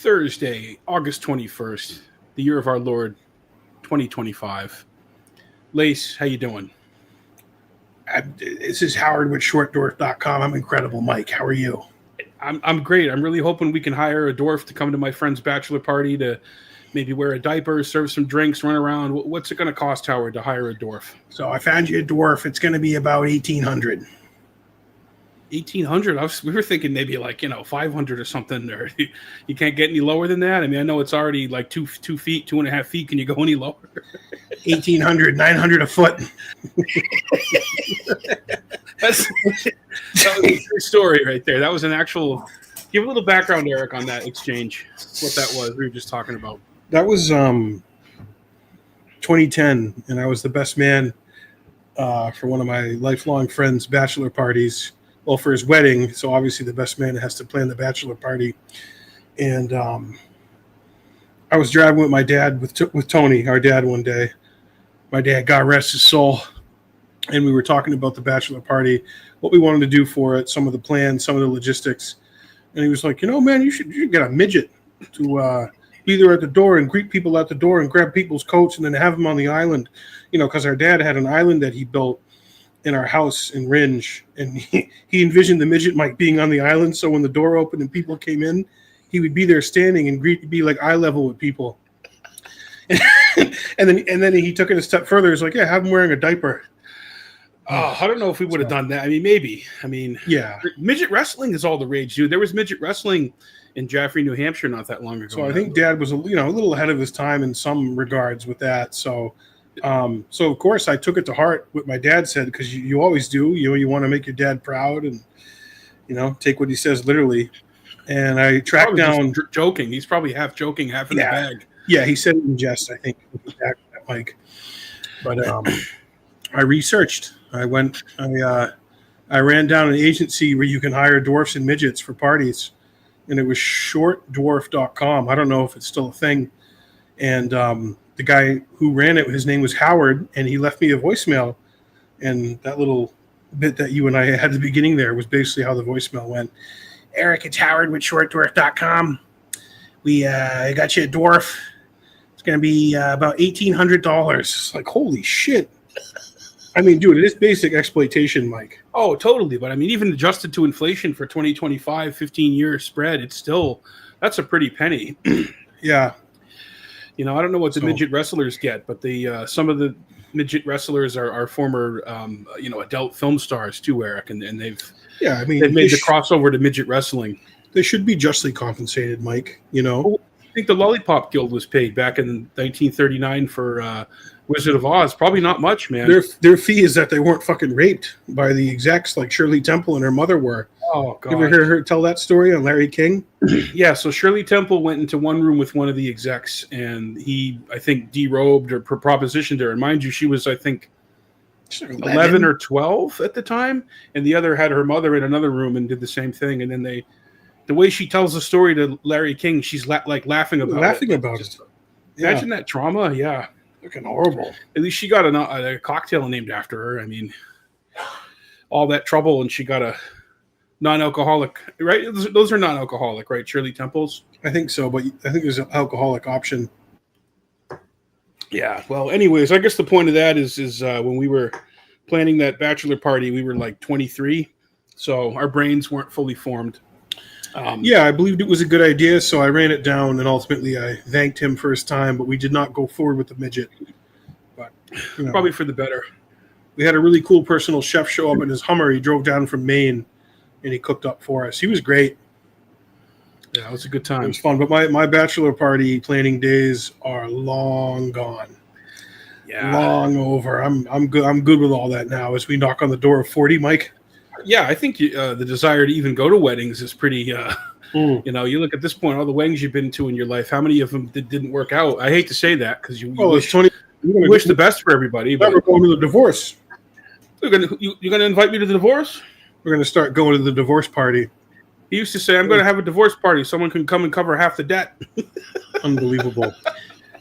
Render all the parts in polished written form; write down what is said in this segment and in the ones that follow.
Thursday, August 21st, the year of our Lord, 2025. Lace, how you doing? This is Howard with shortdwarf.com. I'm incredible, Mike. How are you? I'm great. I'm really hoping we can hire a dwarf to come to my friend's bachelor party to maybe wear a diaper, serve some drinks, run around. What's it going to cost, Howard, to hire a dwarf? So I found you a dwarf. It's going to be about 1,800. 1,800. We were thinking maybe like 500 or something. Or you can't get any lower than that. I mean, I know it's already like 2 feet, 2.5 feet. Can you go any lower? 1,800, 900 a foot. That was a true story right there. That was an actual. Give a little background, Eric, on that exchange. What that was. We were just talking about. That was 2010, and I was the best man for one of my lifelong friends' bachelor parties. Well, for his wedding, so obviously the best man has to plan the bachelor party. And I was driving with my dad, with Tony, our dad, one day. My dad, God rest his soul. And we were talking about the bachelor party, what we wanted to do for it, some of the plans, some of the logistics. And he was like, man, you should get a midget to be there at the door and greet people at the door and grab people's coats and then have them on the island. Because our dad had an island that he built in our house in Ringe, and he envisioned the midget Mike being on the island. So when the door opened and people came in, he would be there standing and be like eye level with people. and then he took it a step further. He's like, yeah, have him wearing a diaper. I don't know if we would have done that. I mean, maybe. I mean, yeah. Midget wrestling is all the rage, dude. There was midget wrestling in Jaffrey, New Hampshire, not that long ago. So I think Dad was a little ahead of his time in some regards with that. So of course I took it to heart what my dad said, because you always do. You want to make your dad proud and take what he says literally. And I tracked down joking. He's probably half joking, half in the bag. Yeah, he said it in jest, I think, Mike. But I researched. I ran down an agency where you can hire dwarfs and midgets for parties, and it was shortdwarf.com. I don't know if it's still a thing. And the guy who ran it, his name was Howard, and he left me a voicemail. And that little bit that you and I had at the beginning there was basically how the voicemail went. Eric, it's Howard with shortdwarf.com. We got you a dwarf. It's going to be about $1,800. It's like, holy shit. I mean, dude, it is basic exploitation, Mike. Oh, totally. But I mean, even adjusted to inflation for 2025, 15-year spread, that's a pretty penny. Yeah. I don't know what the midget wrestlers get, but some of the midget wrestlers are former, adult film stars too, Eric, and they've made the crossover to midget wrestling. They should be justly compensated, Mike. I think the Lollipop Guild was paid back in 1939 for Wizard of Oz. Probably not much, man. Their fee is that they weren't fucking raped by the execs like Shirley Temple and her mother were. Oh, God. You ever hear her tell that story on Larry King? Yeah, so Shirley Temple went into one room with one of the execs, and he, I think, derobed or propositioned her. And mind you, she was, I think, 11 or 12 at the time, and the other had her mother in another room and did the same thing. And then the way she tells the story to Larry King, she's laughing about it. Imagine that trauma. Yeah. Looking horrible. At least she got a cocktail named after her. I mean, all that trouble, and she got a non-alcoholic, right? Those are non-alcoholic, right? Shirley Temples? I think so, but I think there's an alcoholic option. Yeah. Well, anyways, I guess the point of that is when we were planning that bachelor party, we were like 23, so our brains weren't fully formed. I believed it was a good idea, so I ran it down, and ultimately I thanked him for his time, but we did not go forward with the midget. But probably for the better. We had a really cool personal chef show up in his Hummer. He drove down from Maine, and he cooked up for us. He was great. Yeah, it was a good time. It was fun, but my bachelor party planning days are long gone. Yeah, long over. I'm good. I'm good with all that now. As we knock on the door of 40, Mike. Yeah, I think the desire to even go to weddings is pretty. You look at this point, all the weddings you've been to in your life. How many of them didn't work out? I hate to say that because you wish the best for everybody. But we're going to the divorce. You're gonna invite me to the divorce? We're gonna start going to the divorce party. He used to say, "I'm gonna have a divorce party. Someone can come and cover half the debt." Unbelievable.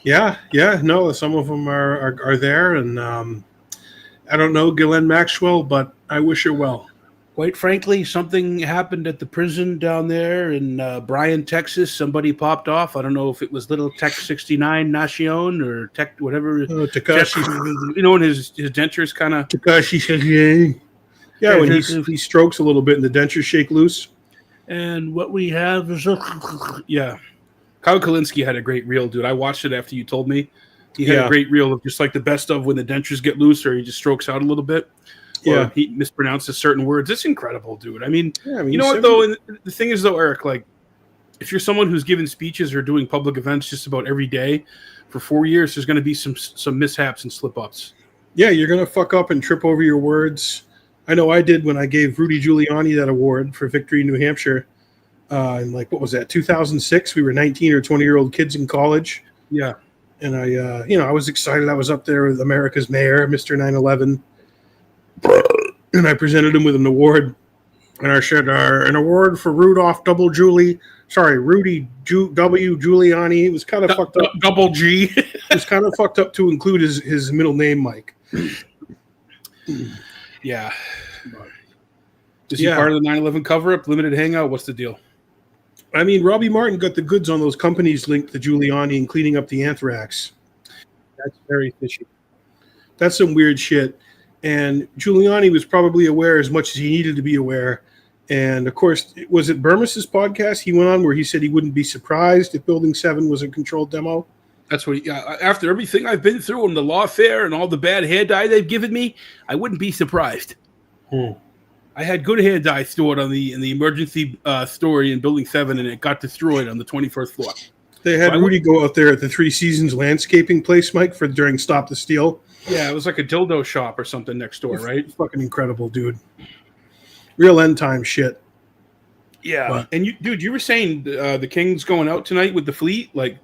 Yeah. No, some of them are there, and I don't know Ghislaine Maxwell, but I wish her well. Quite frankly, something happened at the prison down there in Bryan, Texas. Somebody popped off. I don't know if it was little Tech 69 Nacion or Tech whatever. Takashi. And his dentures kind of. Takashi says, yeah, when he strokes a little bit and the dentures shake loose. And what we have is yeah. Kyle Kalinske had a great reel, dude. I watched it after you told me. He had a great reel of just like the best of when the dentures get loose or he just strokes out a little bit. Or he mispronounces certain words. It's incredible, dude. I mean you know what, though? And the thing is, though, Eric, like, if you're someone who's giving speeches or doing public events just about every day for 4 years, there's going to be some mishaps and slip-ups. Yeah, you're going to fuck up and trip over your words. I know I did when I gave Rudy Giuliani that award for Victory in New Hampshire. In like, what was that, 2006? We were 19 or 20-year-old kids in college. Yeah. And I was excited. I was up there with America's mayor, Mr. 9/11. And I presented him with an award, and I said, an award for Rudy W. Giuliani. It was kind of fucked up. Double G. It was kind of fucked up to include his middle name, Mike. Yeah. Is he part of the 9/11 cover-up, limited hangout? What's the deal? I mean, Robbie Martin got the goods on those companies linked to Giuliani and cleaning up the anthrax. That's very fishy. That's some weird shit. And Giuliani was probably aware as much as he needed to be aware. And, of course, was it Burmes's podcast he went on where he said he wouldn't be surprised if Building 7 was a controlled demo? That's what after everything I've been through and the lawfare and all the bad hair dye they've given me, I wouldn't be surprised. I had good hair dye stored in the emergency story in Building 7, and it got destroyed on the 21st floor. They had Rudy go out there at the Three Seasons landscaping place, Mike, during Stop the Steal. Yeah, it was like a dildo shop or something next door, right? Fucking incredible, dude. Real end time shit. Yeah, and you were saying the King's going out tonight with the fleet, like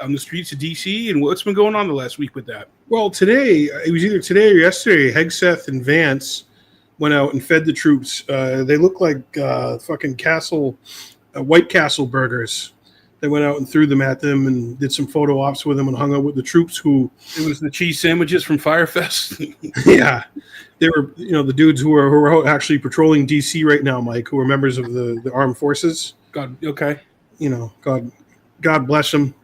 on the streets of DC, and what's been going on the last week with that? Well, today, it was either today or yesterday, Hegseth and Vance went out and fed the troops. They look like fucking White Castle burgers. They went out and threw them at them and did some photo ops with them and hung out with the troops who... It was the cheese sandwiches from Firefest. Yeah. They were, the dudes who are actually patrolling DC right now, Mike, who are members of the armed forces. God, okay. God bless them.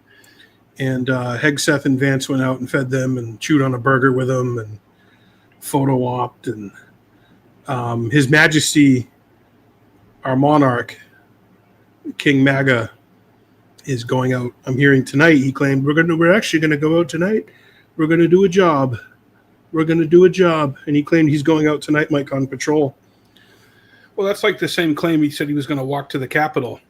And Hegseth and Vance went out and fed them and chewed on a burger with them and photo opped. And His Majesty, our monarch, King MAGA, is going out. I'm hearing tonight. He claimed we're actually going to go out tonight. We're going to do a job. We're going to do a job. And he claimed he's going out tonight, Mike, on patrol. Well, that's like the same claim he said he was going to walk to the Capitol.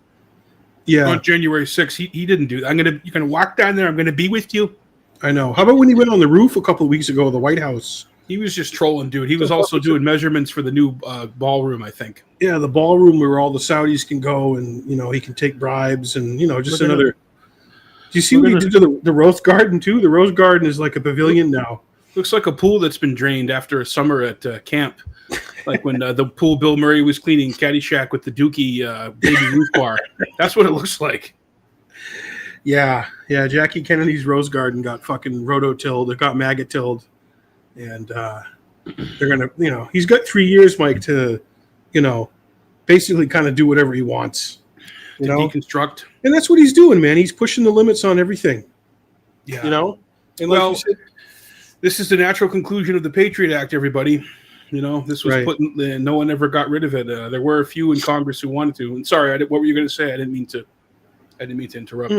Yeah. On January 6th. He didn't do that. You're going to walk down there. I'm going to be with you. I know. How about when he went on the roof a couple of weeks ago of the White House? He was just trolling, dude. He was also doing measurements for the new ballroom, I think. Yeah, the ballroom where all the Saudis can go and, he can take bribes and, just another. Do you see what he did to the Rose Garden, too? The Rose Garden is like a pavilion now. Looks like a pool that's been drained after a summer at camp. Like when the pool Bill Murray was cleaning Caddyshack with the Dookie baby roof bar. That's what it looks like. Yeah. Jackie Kennedy's Rose Garden got fucking roto-tilled. It got MAGA-tilled. And they're going to, he's got 3 years, Mike, to, basically kind of do whatever he wants. To deconstruct. And that's what he's doing, man. He's pushing the limits on everything. Yeah. And well, this is the natural conclusion of the Patriot Act, everybody. This was put in, no one ever got rid of it. There were a few in Congress who wanted to. And sorry, what were you going to say? I didn't mean to interrupt.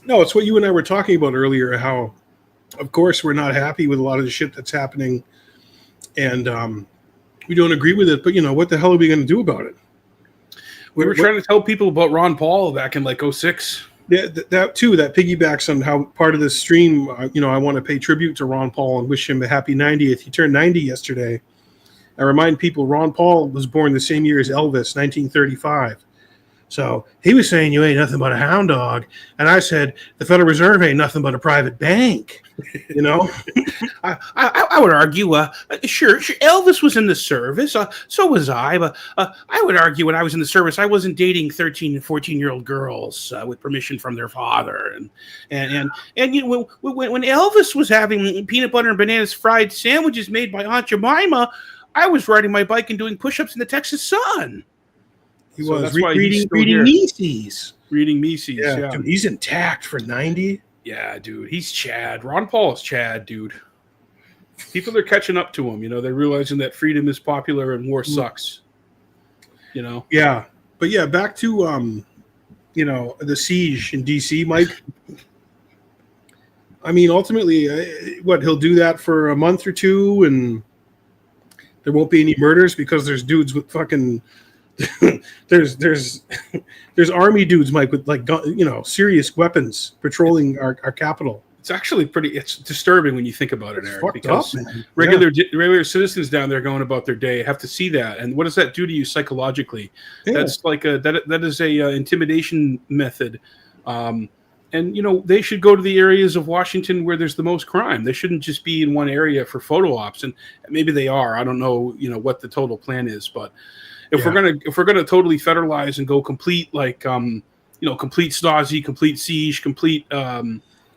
No, it's what you and I were talking about earlier, how, of course, we're not happy with a lot of the shit that's happening, and we don't agree with it. But what the hell are we going to do about it? We were trying to tell people about Ron Paul back in like 2006. Yeah, that too. That piggybacks on how part of this stream. I want to pay tribute to Ron Paul and wish him a happy 90th. He turned 90 yesterday. I remind people Ron Paul was born the same year as Elvis, 1935. So he was saying you ain't nothing but a hound dog. And I said, the Federal Reserve ain't nothing but a private bank. I would argue, sure, Elvis was in the service. So was I. But I would argue when I was in the service, I wasn't dating 13 and 14-year-old girls with permission from their father. And when Elvis was having peanut butter and bananas fried sandwiches made by Aunt Jemima, I was riding my bike and doing push-ups in the Texas sun. He So was that's why he's reading Mises. Reading Mises, Yeah, dude, he's intact for 90. Yeah, dude, he's Chad. Ron Paul is Chad, dude. People are catching up to him. They're realizing that freedom is popular and war sucks. Yeah, but yeah, back to the siege in DC, Mike. I mean, ultimately, he'll do that for a month or two, and there won't be any murders because there's dudes with fucking there's army dudes, Mike, with like serious weapons patrolling our capital. It's actually it's disturbing when you think about it, Eric, because regular citizens down there going about their day have to see that, and what does that do to you psychologically? Yeah. That's like that is a intimidation method. And they should go to the areas of Washington where there's the most crime. They shouldn't just be in one area for photo ops, and maybe they are. I don't know, what the total plan is, but if we're gonna totally federalize and go complete complete Stasi, complete siege, complete.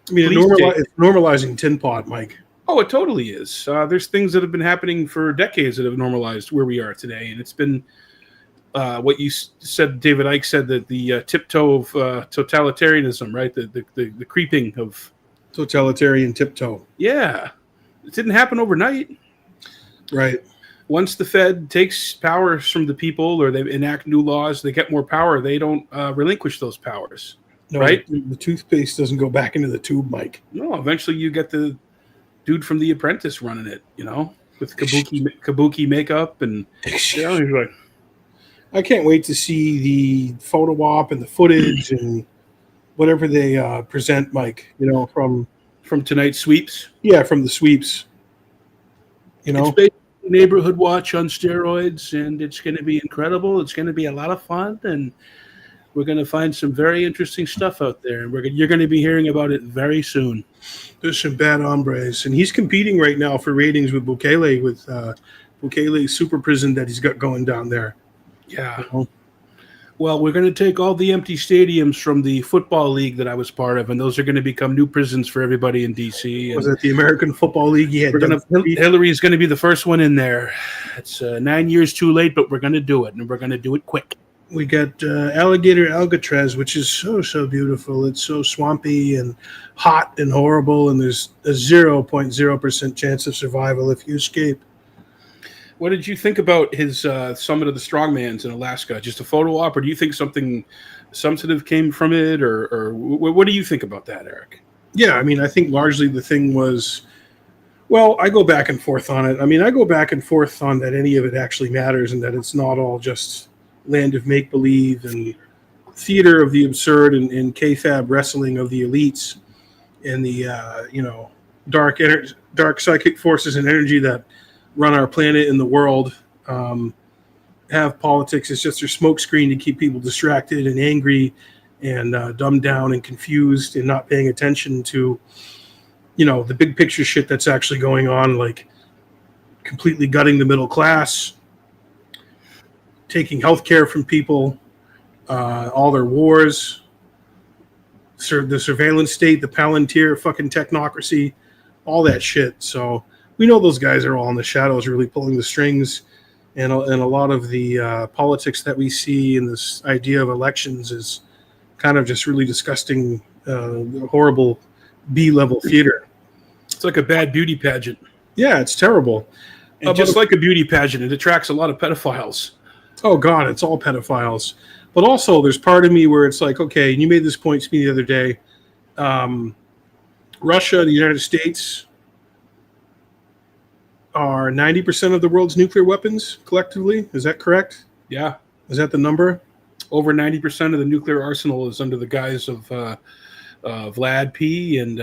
It's normalizing tin pot, Mike. Oh, it totally is. There's things that have been happening for decades that have normalized where we are today, and it's been. What you said, David Icke said that the tiptoe of totalitarianism, right? The creeping of totalitarian tiptoe. Yeah, it didn't happen overnight, right? Once the Fed takes powers from the people, or they enact new laws, they get more power. They don't relinquish those powers, right? The toothpaste doesn't go back into the tube, Mike. No, eventually you get the dude from The Apprentice running it, with kabuki makeup and he's like. I can't wait to see the photo op and the footage and whatever they present, Mike. From tonight's sweeps. Yeah, from the sweeps. It's basically Neighborhood Watch on steroids, and it's going to be incredible. It's going to be a lot of fun, and we're going to find some very interesting stuff out there. And you're going to be hearing about it very soon. There's some bad hombres, and he's competing right now for ratings with Bukele, with Bukele's super prison that he's got going down there. Yeah. Well, we're going to take all the empty stadiums from the football league that I was part of, and those are going to become new prisons for everybody in D.C. Was it the American Football League? Hillary's going to be the first one in there. It's 9 years too late, but we're going to do it, and we're going to do it quick. We got Alligator Alcatraz, which is so beautiful. It's so swampy and hot and horrible, and there's a 0.0% chance of survival if you escape. What did you think about his Summit of the Strongmans in Alaska? Just a photo op, or do you think something substantive came from it, or what do you think about that, Eric? Yeah, I mean, I think largely the thing was, well, I go back and forth on it. I mean, I go back and forth on that any of it actually matters and that it's not all just land of make-believe and theater of the absurd and kayfabe wrestling of the elites and the, dark psychic forces and energy that run our planet and the world. Have politics as just their smokescreen to keep people distracted and angry and dumbed down and confused and not paying attention to, the big picture shit that's actually going on, like completely gutting the middle class, taking healthcare from people, all their wars, the surveillance state, the Palantir fucking technocracy, all that shit. So we know those guys are all in the shadows really pulling the strings, and a lot of the politics that we see in this idea of elections is kind of just really disgusting, horrible B-level theater. It's like a bad beauty pageant. Yeah, it's terrible. And just like a beauty pageant, it attracts a lot of pedophiles. Oh, God, it's all pedophiles. But also, there's part of me where it's like, okay, and you made this point to me the other day. Russia, the United States are 90% of the world's nuclear weapons collectively. Is that correct? Yeah. Is that the number? Over 90% of the nuclear arsenal is under the guise of Vlad P. and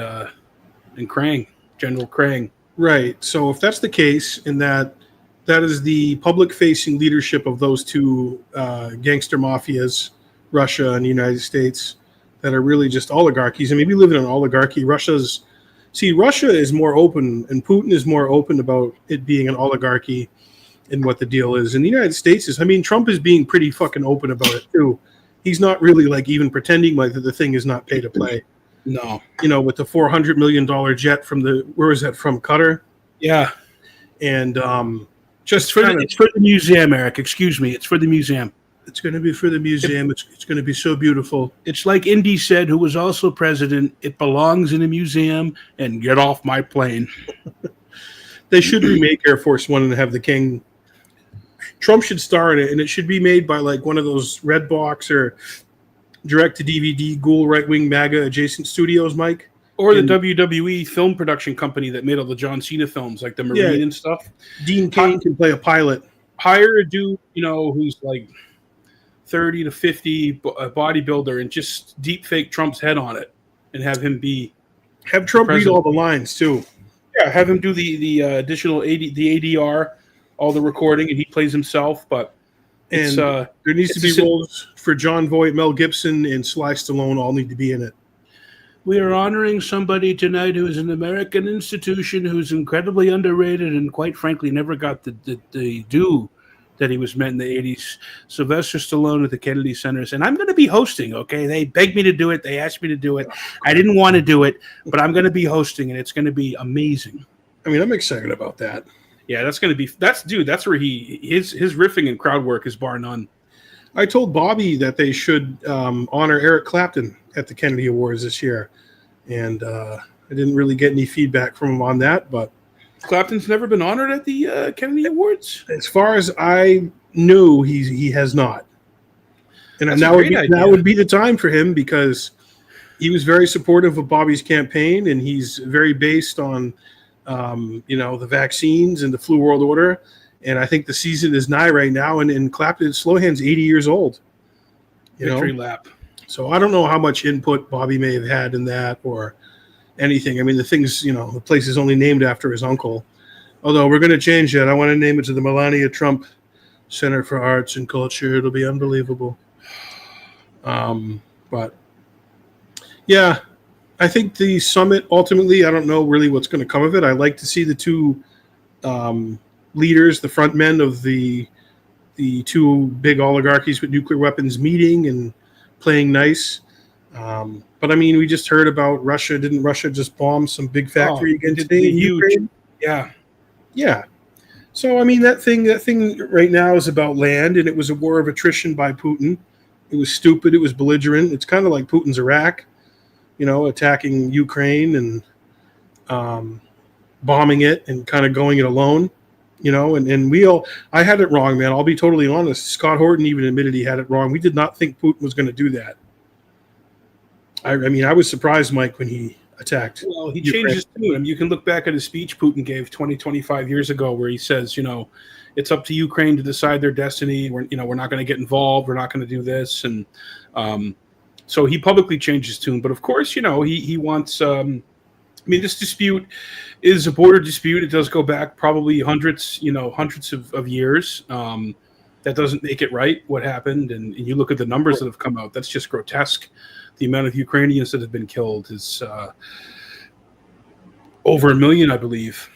Krang, General Krang. Right. So if that's the case, and that is the public-facing leadership of those two gangster mafias, Russia and the United States, that are really just oligarchies. I mean, we live in an oligarchy. Russia is more open, and Putin is more open about it being an oligarchy and what the deal is. And the United States is, I mean, Trump is being pretty fucking open about it too. He's not really like even pretending like that the thing is not pay to play. No. With the $400 million jet from where is that from? Qatar? Yeah. And, Just It's for the museum, Eric. Excuse me. It's for the museum. It's going to be for the museum. It's going to be so beautiful. It's like Indy said, who was also president. It belongs in a museum, and get off my plane. They should remake Air Force One and have the king. Trump should star in it, and it should be made by like one of those Redbox or direct-to-DVD ghoul right-wing MAGA adjacent studios, Mike. Or the WWE film production company that made all the John Cena films, like the Marine and stuff. Dean Cain can play a pilot. Hire a dude, who's like 30 to 50, a bodybuilder, and just deep fake Trump's head on it, and have him be. Have Trump read all the lines too. Yeah, have him do the additional the ADR, all the recording, and he plays himself. But and there needs to be roles for John Voight, Mel Gibson, and Sly Stallone. All need to be in it. We are honoring somebody tonight who is an American institution, who's incredibly underrated, and quite frankly never got the due that he was meant in the 80s. Sylvester Stallone at the Kennedy Centers. And I'm going to be hosting, okay? They begged me to do it. They asked me to do it. I didn't want to do it, but I'm going to be hosting, and it's going to be amazing. I mean, I'm excited about that. Yeah, that's going to be – that's where his riffing and crowd work is bar none. I told Bobby that they should honor Eric Clapton at the Kennedy Awards this year. And I didn't really get any feedback from him on that, but Clapton's never been honored at the Kennedy Awards? As far as I knew, he has not. And that would be the time for him, because he was very supportive of Bobby's campaign, and he's very based on the vaccines and the flu world order. And I think the season is nigh right now, and Clapton Slowhand's 80 years old. Victory lap. So I don't know how much input Bobby may have had in that or anything. I mean, the place is only named after his uncle. Although we're going to change that. I want to name it to the Melania Trump Center for Arts and Culture. It'll be unbelievable. But yeah, I think the summit ultimately, I don't know really what's going to come of it. I like to see the two leaders, the front men of the two big oligarchies with nuclear weapons meeting and playing nice. But I mean, we just heard about Russia. Didn't Russia just bomb some big factory again today in Ukraine? Yeah. So I mean, that thing right now is about land, and it was a war of attrition by Putin. It was stupid. It was belligerent. It's kind of like Putin's Iraq, attacking Ukraine and bombing it and kind of going it alone. And I had it wrong, man. I'll be totally honest. Scott Horton even admitted he had it wrong. We did not think Putin was going to do that. I mean, I was surprised, Mike, when he attacked. Well, he changed his tune. You can look back at a speech Putin gave 25 years ago where he says, it's up to Ukraine to decide their destiny. We're not going to get involved. We're not going to do this. And so he publicly changed his tune. But of course, he wants this dispute is a border dispute. It does go back probably hundreds of years. That doesn't make it right, what happened. And you look at the numbers that have come out, that's just grotesque. The amount of Ukrainians that have been killed is over 1 million, I believe.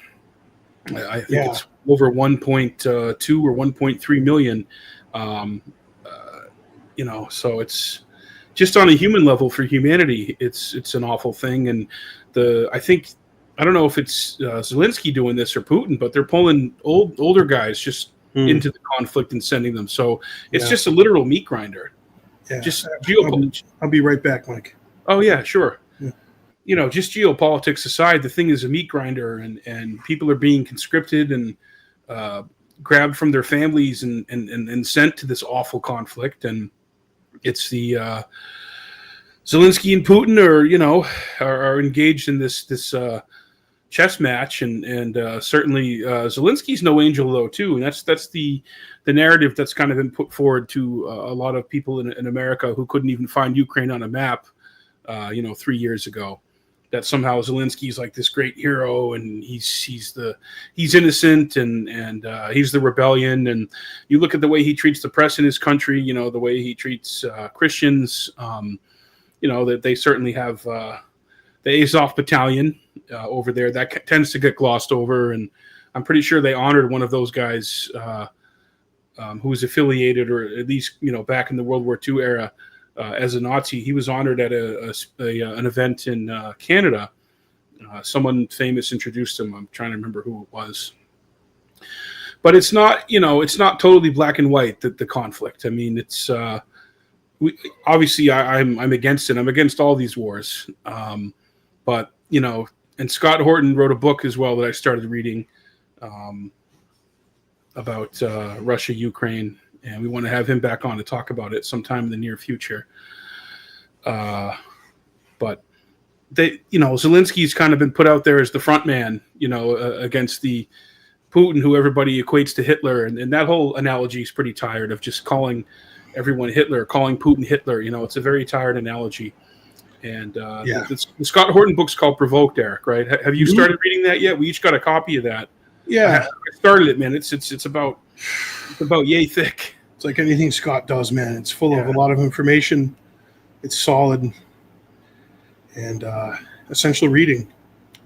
I think it's over 1.2 or 1.3 million. So it's just on a human level for humanity. It's an awful thing. And I don't know if it's Zelensky doing this or Putin, but they're pulling older guys just into the conflict and sending them. So it's just a literal meat grinder. Yeah. Just I'll be right back, Mike. Oh yeah, sure. Yeah. Just geopolitics aside, the thing is a meat grinder, and people are being conscripted and grabbed from their families and sent to this awful conflict. And it's the Zelensky and Putin are engaged in this chess match, and certainly Zelensky's no angel though too, and that's the narrative that's kind of been put forward to a lot of people in America who couldn't even find Ukraine on a map 3 years ago, that somehow Zelensky's like this great hero and he's innocent and he's the rebellion. And you look at the way he treats the press in his country, the way he treats Christians, that they certainly have the Azov battalion over there that tends to get glossed over. And I'm pretty sure they honored one of those guys who was affiliated, or at least, back in the World War II era, as a Nazi. He was honored at an event in Canada. Someone famous introduced him. I'm trying to remember who it was. but it's not, it's not totally black and white, the conflict. I mean, it's obviously I'm against it. I'm against all these wars. But, and Scott Horton wrote a book as well that I started reading about Russia, Ukraine, and we want to have him back on to talk about it sometime in the near future. But Zelensky's kind of been put out there as the front man, against the Putin, who everybody equates to Hitler, and that whole analogy is pretty tired of just calling everyone Hitler, calling Putin Hitler. It's a very tired analogy. And the Scott Horton book's called Provoked, Eric, right? Have you started reading that yet? We each got a copy of that. Yeah, I started it, man. It's about yay thick. It's like anything Scott does, man. It's full of a lot of information. It's solid and essential reading.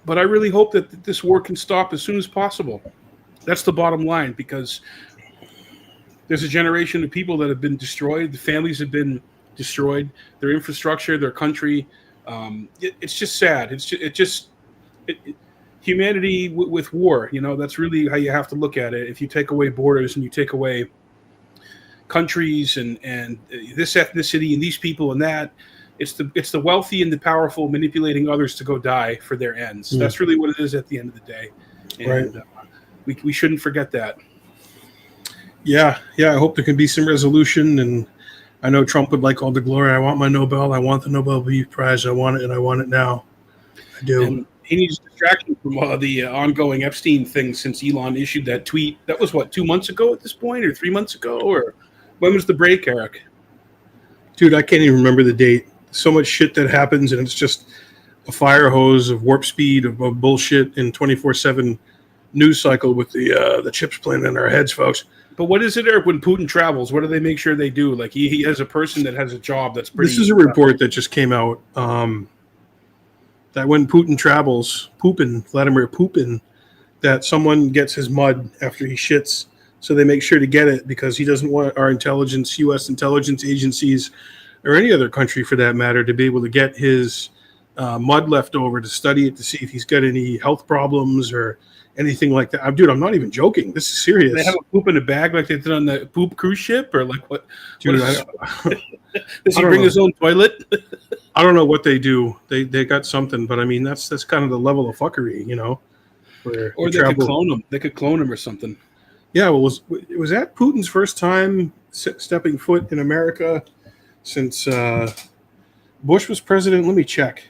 But I really hope that this war can stop as soon as possible. That's the bottom line, because there's a generation of people that have been destroyed. The families have been destroyed. Their infrastructure, their country. It's just sad. Humanity with war. That's really how you have to look at it. If you take away borders and you take away countries and this ethnicity and these people and that, it's the wealthy and the powerful manipulating others to go die for their ends. That's really what it is at the end of the day. And, right. We shouldn't forget that. Yeah. I hope there can be some resolution, and I know Trump would like all the glory. I want my Nobel. I want the Nobel Peace Prize. I want it, and I want it now. I do. And he needs distraction from the ongoing Epstein thing since Elon issued that tweet. That was, 2 months ago at this point, or 3 months ago? Or when was the break, Eric? Dude, I can't even remember the date. So much shit that happens, and it's just a fire hose of warp speed of bullshit in 24/7 news cycle with the chips playing in our heads, folks. But what is it, Eric, when Putin travels? What do they make sure they do? Like he has a person that has a job that's pretty... This is a report that just came out that when Putin travels, Vladimir Putin, that someone gets his mud after he shits. So they make sure to get it because he doesn't want our intelligence, U.S. intelligence agencies, or any other country for that matter, to be able to get his mud left over to study it to see if he's got any health problems or anything like that. Dude, I'm not even joking. This is serious. They have a poop in a bag like they did on the poop cruise ship, or like what? Dude, does he bring his own toilet? I don't know what they do. They got something, but I mean that's kind of the level of fuckery, Where or they could clone him. They could clone him or something. Yeah, well, was that Putin's first time stepping foot in America since Bush was president? Let me check.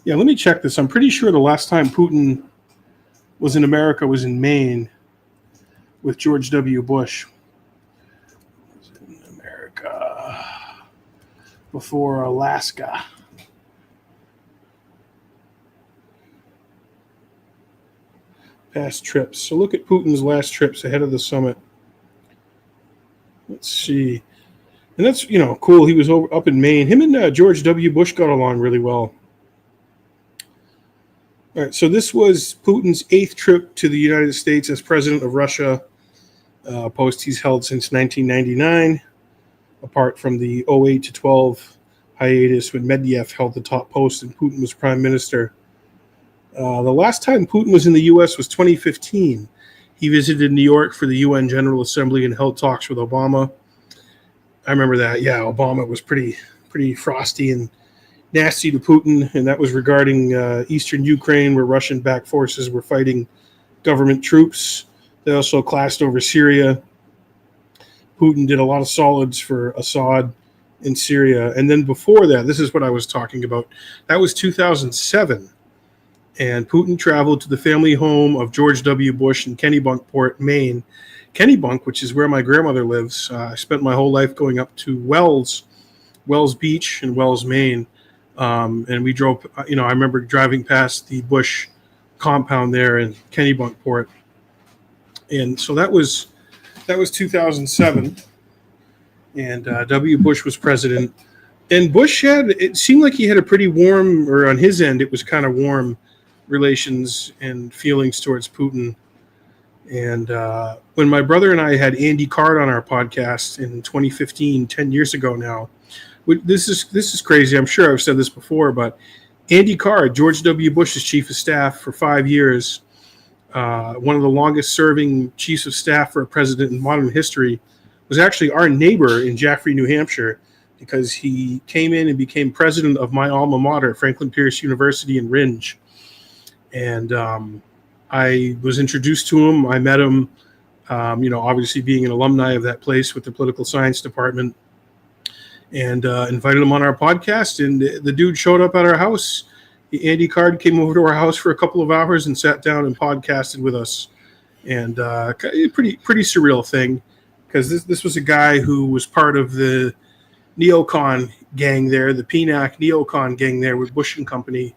Yeah, let me check this. I'm pretty sure the last time Putin was in America was in Maine with George W. Bush. Was in America before Alaska. Past trips. So look at Putin's last trips ahead of the summit. Let's see. And that's, cool. He was up in Maine. Him and George W. Bush got along really well. All right, so this was Putin's 8th trip to the United States as president of Russia, post he's held since 1999, apart from the 08 to 12 hiatus when Medvedev held the top post and Putin was prime minister. The last time Putin was in the U.S. was 2015. He visited New York for the UN General Assembly and held talks with Obama. I remember that. Yeah, Obama was pretty frosty and nasty to Putin, and that was regarding eastern Ukraine, where Russian-backed forces were fighting government troops. They also clashed over Syria. Putin did a lot of solids for Assad in Syria. And then before that, this is what I was talking about. That was 2007. And Putin traveled to the family home of George W. Bush in Kennebunkport, Maine. Kennebunk, which is where my grandmother lives. I spent my whole life going up to Wells Beach in Wells, Maine. And we drove, I remember driving past the Bush compound there in Kennebunkport. And so that was 2007. And W. Bush was president. And Bush it seemed like he had a pretty warm, or on his end, it was kind of warm relations and feelings towards Putin. And when my brother and I had Andy Card on our podcast in 2015, 10 years ago now, This is crazy. I'm sure I've said this before, but Andy Card, George W. Bush's chief of staff for 5 years, one of the longest serving chiefs of staff for a president in modern history, was actually our neighbor in Jaffrey, New Hampshire, because he came in and became president of my alma mater, Franklin Pierce University in Rindge. And I was introduced to him. I met him, obviously being an alumni of that place with the political science department, and invited him on our podcast. And the dude showed up at our house. Andy Card came over to our house for a couple of hours and sat down and podcasted with us. And pretty surreal thing, because this was a guy who was part of the neocon gang there, the PNAC neocon gang there with Bush and company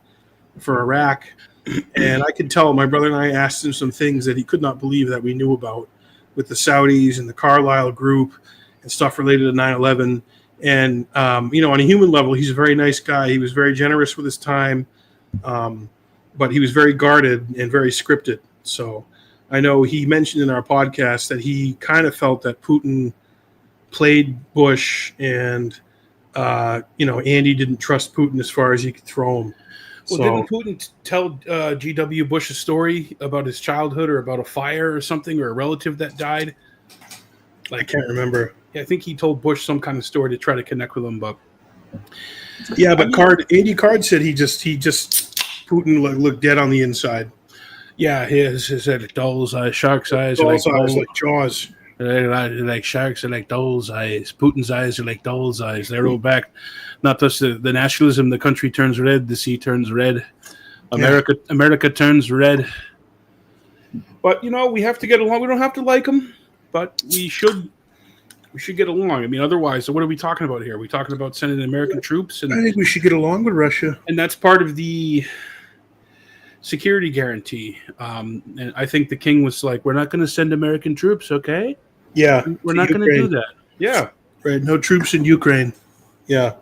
for Iraq. And I could tell my brother and I asked him some things that he could not believe that we knew about with the Saudis and the Carlyle group and stuff related to 9/11. And, on a human level, he's a very nice guy. He was very generous with his time, but he was very guarded and very scripted. So I know he mentioned in our podcast that he kind of felt that Putin played Bush, and Andy didn't trust Putin as far as he could throw him. Well, didn't Putin tell G.W. Bush a story about his childhood or about a fire or something, or a relative that died? I can't remember. Yeah, I think he told Bush some kind of story to try to connect with him, but Andy Card said he just Putin looked dead on the inside. Yeah, his like doll's eyes, shark's eyes, doll's eyes like Jaws. Like sharks are like doll's eyes. Putin's eyes are like doll's eyes. They roll back. Not just the nationalism. The country turns red. The sea turns red. America turns red. But we have to get along. We don't have to like them, but we should get along. I mean, otherwise, what are we talking about here? Are we talking about sending American troops? And I think we should get along with Russia, and that's part of the security guarantee. And I think the king was like, "We're not going to send American troops, okay? Yeah, we're not going to do that. Yeah, right. No troops in Ukraine. Yeah."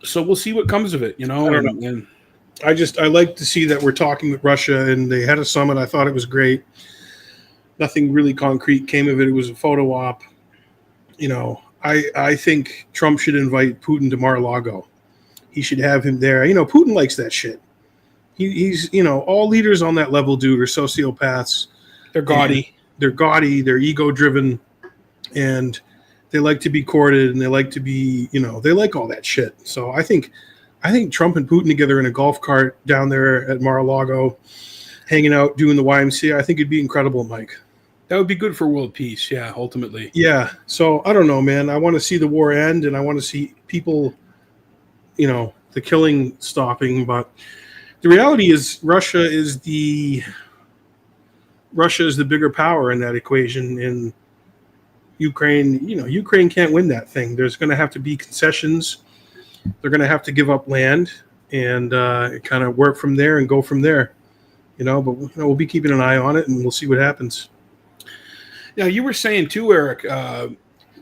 So we'll see what comes of it, I don't know. I like to see that we're talking with Russia, and they had a summit. I thought it was great. Nothing really concrete came of it. It was a photo op. I think Trump should invite Putin to Mar-a-Lago. He should have him there. Putin likes that shit. He's all leaders on that level, dude, are sociopaths. They're gaudy. They're ego-driven, and they like to be courted, and they like to be, they like all that shit. So I think Trump and Putin together in a golf cart down there at Mar-a-Lago, hanging out, doing the YMCA, I think it'd be incredible, Mike. That would be good for world peace, yeah, ultimately. Yeah, so I don't know, man. I want to see the war end, and I want to see people, the killing stopping. But the reality is Russia is the bigger power in that equation. And Ukraine, Ukraine can't win that thing. There's going to have to be concessions. They're going to have to give up land and kind of work from there and go from there. But we'll be keeping an eye on it, and we'll see what happens. Yeah, you were saying too, Eric,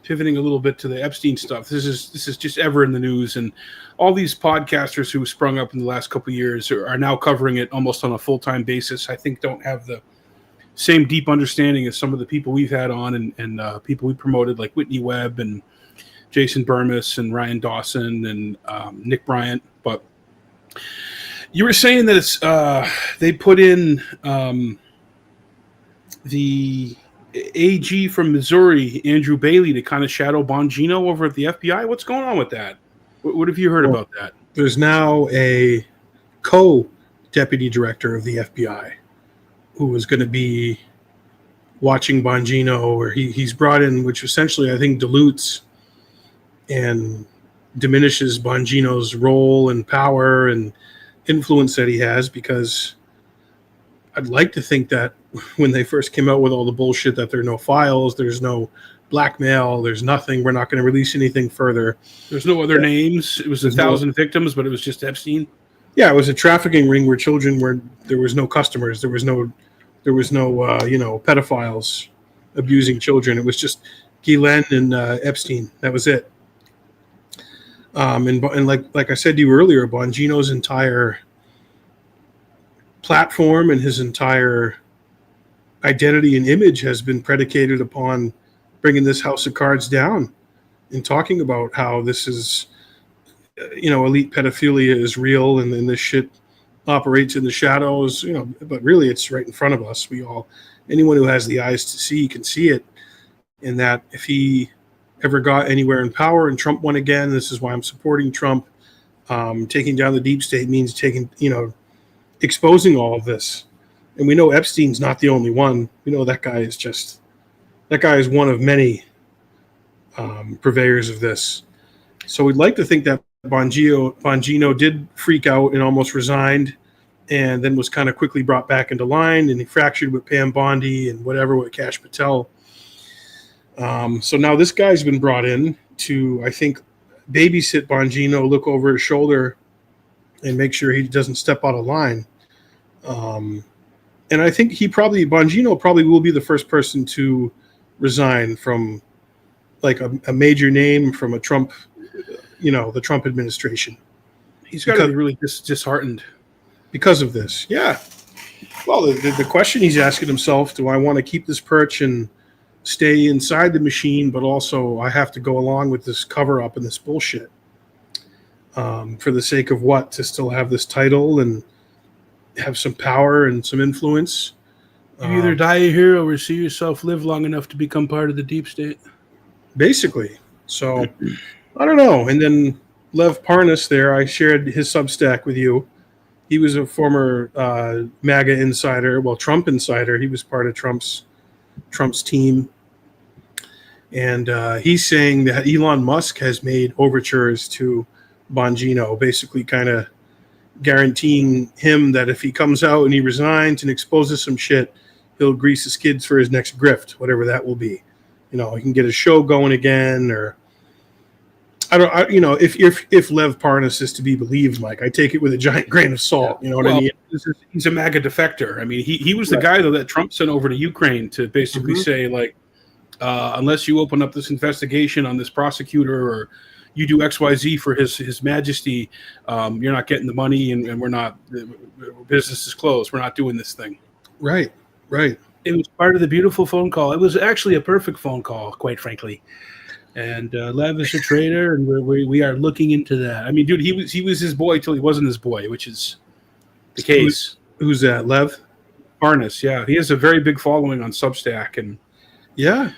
pivoting a little bit to the Epstein stuff. This is just ever in the news, and all these podcasters who sprung up in the last couple of years are now covering it almost on a full-time basis. I think don't have the same deep understanding as some of the people we've had on and people we promoted, like Whitney Webb and Jason Burmis and Ryan Dawson and Nick Bryant. But you were saying that it's they put in the AG from Missouri, Andrew Bailey, to kind of shadow Bongino over at the FBI. What's going on with that? What have you heard about that? There's now a co-deputy director of the FBI who is going to be watching Bongino, or he's brought in, which essentially I think dilutes and diminishes Bongino's role and power and influence that he has, because I'd like to think that when they first came out with all the bullshit that there are no files, there's no blackmail, there's nothing, we're not going to release anything further. There's no other names. It was 1,000 victims, but it was just Epstein. Yeah, it was a trafficking ring where children were. There was no customers. There was no pedophiles abusing children. It was just Ghislaine and Epstein. That was it. And like I said to you earlier, Bongino's entire platform and his entire identity and image has been predicated upon bringing this house of cards down. and talking about how this is, elite pedophilia is real, and this shit operates in the shadows, but really it's right in front of us. Anyone who has the eyes to see can see it. And that if he ever got anywhere in power and Trump won again, this is why I'm supporting Trump. Taking down the deep state means exposing all of this. And we know Epstein's not the only one. We know that guy is one of many purveyors of this. So we'd like to think that Bongino did freak out and almost resigned, and then was kind of quickly brought back into line, and he fractured with Pam Bondi and whatever with Kash Patel. So now this guy's been brought in to, I think, babysit Bongino, look over his shoulder, and make sure he doesn't step out of line. And I think Bongino probably will be the first person to resign from like a major name from a Trump, the Trump administration. He's got to be really disheartened because of this. Yeah. Well, the question he's asking himself, do I want to keep this perch and stay inside the machine, but also I have to go along with this cover up and this bullshit for the sake of what? To still have this title and have some power and some influence. You either die a hero or see yourself live long enough to become part of the deep state. Basically. So I don't know. And then Lev Parnas there, I shared his Substack with you. He was a former MAGA insider, Trump insider. He was part of Trump's team. And he's saying that Elon Musk has made overtures to Bongino, basically kind of guaranteeing him that if he comes out and he resigns and exposes some shit, he'll grease his skids for his next grift, whatever that will be. He can get his show going again, or if Lev Parnas is to be believed, Mike, I take it with a giant grain of salt. You know what I mean? He's a MAGA defector. I mean, he was the guy though that Trump sent over to Ukraine to basically say like, unless you open up this investigation on this prosecutor or you do XYZ for his majesty, you're not getting the money, and we're not. Business is closed. We're not doing this thing. Right. It was part of the beautiful phone call. It was actually a perfect phone call, quite frankly. And Lev is a traitor, and we are looking into that. I mean, dude, he was his boy till he wasn't his boy, which is the case. Who's that? Lev Parnas, yeah. He has a very big following on Substack, and yeah,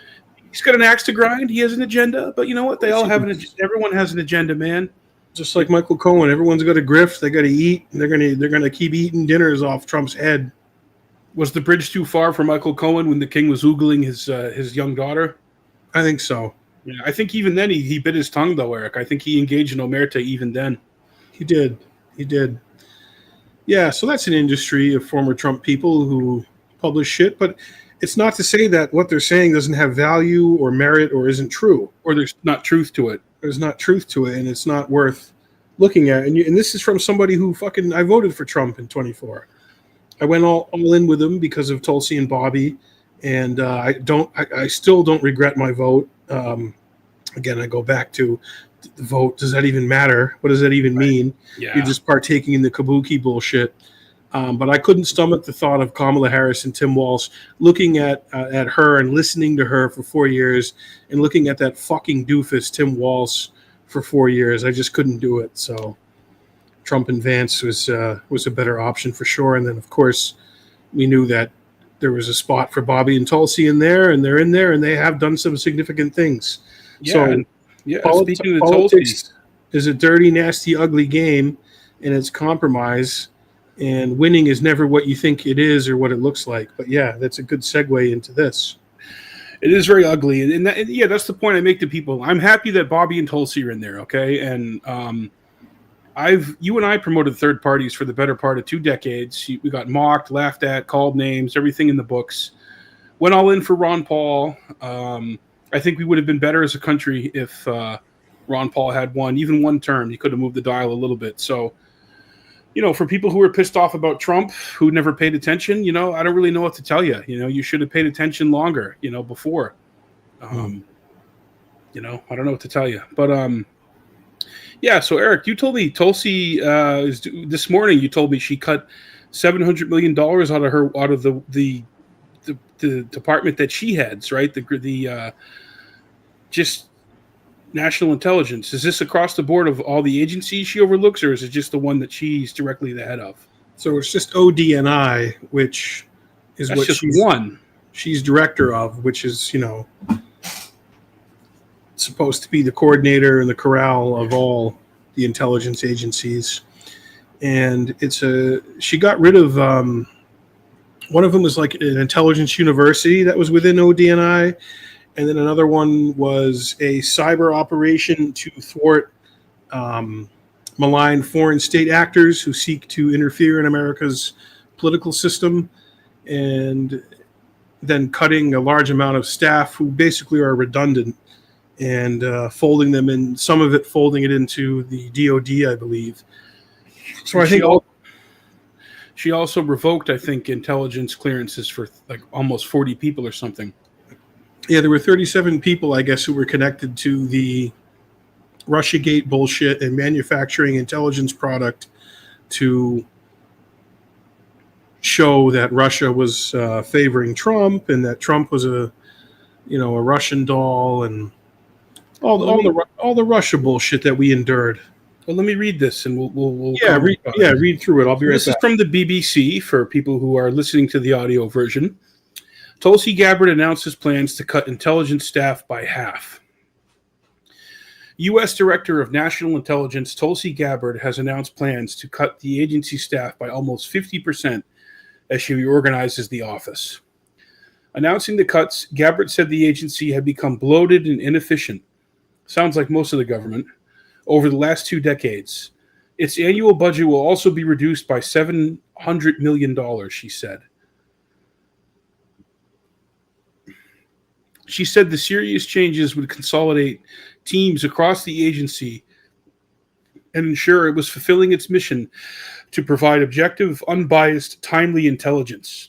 he's got an axe to grind. He has an agenda, but you know what? They all have everyone has an agenda, man. Just like Michael Cohen, everyone's got a grift. They got to eat. And they're gonna keep eating dinners off Trump's head. Was the bridge too far for Michael Cohen when the king was oogling his young daughter? I think so. Yeah, I think even then he bit his tongue, though, Eric. I think he engaged in omerta even then. He did. Yeah, so that's an industry of former Trump people who publish shit, but it's not to say that what they're saying doesn't have value or merit or isn't true. Or there's not truth to it. There's not truth to it, and it's not worth looking at. And this is from somebody who I voted for Trump in 24. I went all in with him because of Tulsi and Bobby, and I still don't regret my vote. Again, I go back to the vote. Does that even matter? What does that even mean? Yeah. You're just partaking in the kabuki bullshit. But I couldn't stomach the thought of Kamala Harris and Tim Walz looking at her and listening to her for 4 years and looking at that fucking doofus Tim Walz for 4 years. I just couldn't do it. So Trump and Vance was a better option for sure. And then, of course, we knew that there was a spot for Bobby and Tulsi in there, and they're in there, and they have done some significant things. Yeah, so speaking of politics is a dirty, nasty, ugly game, and it's compromise. And winning is never what you think it is or what it looks like. But yeah, that's a good segue into this. It is very ugly, and that's the point I make to people. I'm happy that Bobby and Tulsi are in there, okay? And you and I promoted third parties for the better part of 2 decades. We got mocked, laughed at, called names, everything in the books. Went all in for Ron Paul. I think we would have been better as a country if Ron Paul had even one term. He could have moved the dial a little bit. So, for people who are pissed off about Trump, who never paid attention, I don't really know what to tell you. You should have paid attention longer, before. I don't know what to tell you. But, yeah, so Eric, you told me Tulsi this morning. You told me she cut $700 million out of the department that she heads, right? National intelligence. Is this across the board of all the agencies she overlooks, or is it just the one that she's directly the head of? So it's just ODNI, which is That's what just one. she's director of, which is, supposed to be the coordinator and the corral of all the intelligence agencies. And she got rid of one of them was like an intelligence university that was within ODNI, and then another one was a cyber operation to thwart malign foreign state actors who seek to interfere in America's political system, and then cutting a large amount of staff who basically are redundant and folding them in, some of it folding it into the DOD, I believe. So She also revoked, I think, intelligence clearances for like almost 40 people or something. Yeah, there were 37 people, I guess, who were connected to the Russiagate bullshit and manufacturing intelligence product to show that Russia was favoring Trump and that Trump was a Russian doll and all the Russia bullshit that we endured. Well, let me read this, and we'll read through it. I'll be right back. This is from the BBC for people who are listening to the audio version. Tulsi Gabbard announces plans to cut intelligence staff by half. U.S. Director of National Intelligence Tulsi Gabbard has announced plans to cut the agency staff by almost 50% as she reorganizes the office. Announcing the cuts, Gabbard said the agency had become bloated and inefficient. Sounds like most of the government. Over the last 2 decades. Its annual budget will also be reduced by $700 million, she said. She said the serious changes would consolidate teams across the agency and ensure it was fulfilling its mission to provide objective, unbiased, timely intelligence.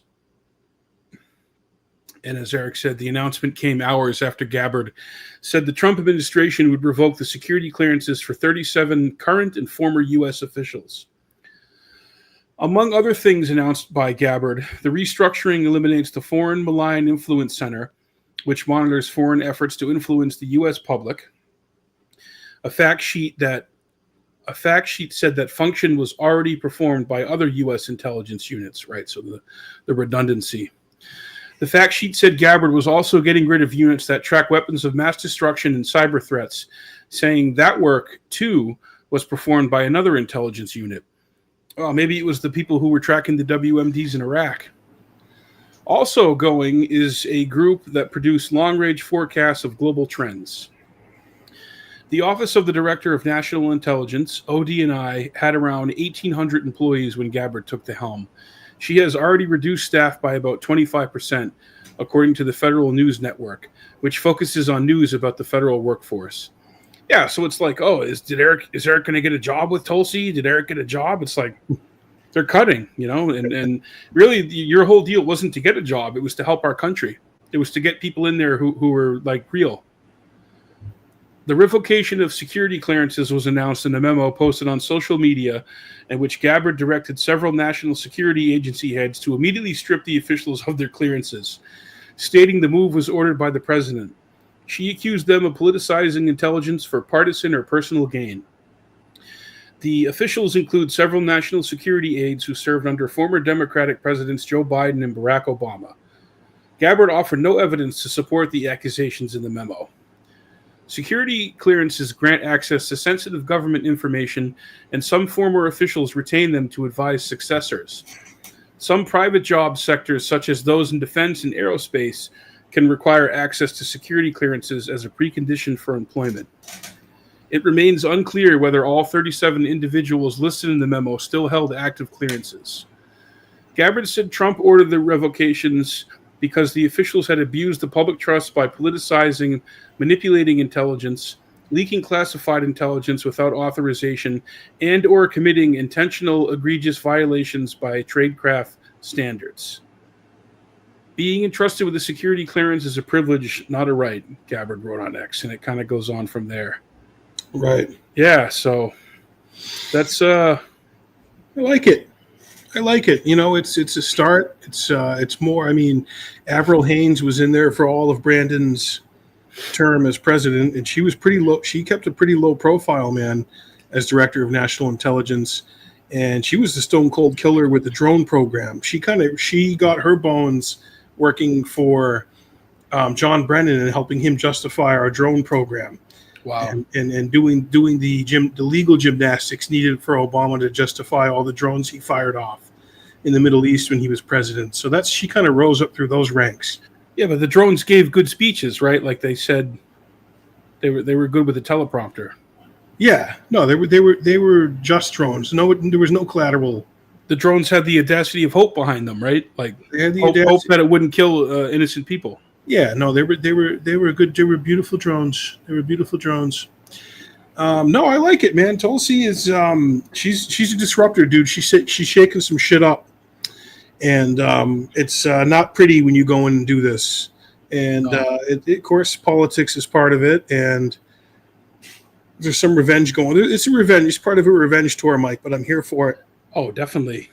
And as Eric said, the announcement came hours after Gabbard said the Trump administration would revoke the security clearances for 37 current and former U.S. officials. Among other things announced by Gabbard, the restructuring eliminates the Foreign Malign Influence Center, which monitors foreign efforts to influence the U.S. public. A fact sheet said that function was already performed by other U.S. intelligence units, right? So the redundancy. The fact sheet said Gabbard was also getting rid of units that track weapons of mass destruction and cyber threats, saying that work, too, was performed by another intelligence unit. Well, maybe it was the people who were tracking the WMDs in Iraq. Also going is a group that produced long-range forecasts of global trends. The Office of the Director of National Intelligence, ODNI, had around 1,800 employees when Gabbard took the helm. She has already reduced staff by about 25%, according to the Federal News Network, which focuses on news about the federal workforce. Yeah, so it's like, is Eric going to get a job with Tulsi? Did Eric get a job? It's like they're cutting, and really your whole deal wasn't to get a job. It was to help our country. It was to get people in there who were like real. The revocation of security clearances was announced in a memo posted on social media in which Gabbard directed several national security agency heads to immediately strip the officials of their clearances, stating the move was ordered by the president. She accused them of politicizing intelligence for partisan or personal gain. The officials include several national security aides who served under former Democratic presidents Joe Biden and Barack Obama. Gabbard offered no evidence to support the accusations in the memo. Security clearances grant access to sensitive government information, and some former officials retain them to advise successors. Some private job sectors, such as those in defense and aerospace, can require access to security clearances as a precondition for employment. It remains unclear whether all 37 individuals listed in the memo still held active clearances. Gabbard said Trump ordered the revocations because the officials had abused the public trust by politicizing, manipulating intelligence, leaking classified intelligence without authorization, and or committing intentional egregious violations by tradecraft standards. Being entrusted with a security clearance is a privilege, not a right, Gabbard wrote on X, and it kind of goes on from there. Right. Yeah, so that's I like it. It's a start. It's more. I mean, Avril Haines was in there for all of Brandon's term as president, and she was pretty low. She kept a pretty low profile, man, as director of national intelligence, and she was the stone cold killer with the drone program. She got her bones working for John Brennan and helping him justify our drone program. Wow. And doing the legal gymnastics needed for Obama to justify all the drones he fired off in the Middle East when he was president. So she kind of rose up through those ranks. Yeah, but the drones gave good speeches, right? Like they said, they were good with the teleprompter. Yeah, no, they were just drones. No, there was no collateral. The drones had the audacity of hope behind them, right? Like They had the hope that it wouldn't kill innocent people. Yeah, no, they were good. They were beautiful drones. They were beautiful drones. No, I like it, man. Tulsi is she's a disruptor, dude. She's shaking some shit up, and it's not pretty when you go in and do this. And of course, politics is part of it, and there's some revenge going. It's a revenge. It's part of a revenge tour, Mike. But I'm here for it. Oh, definitely.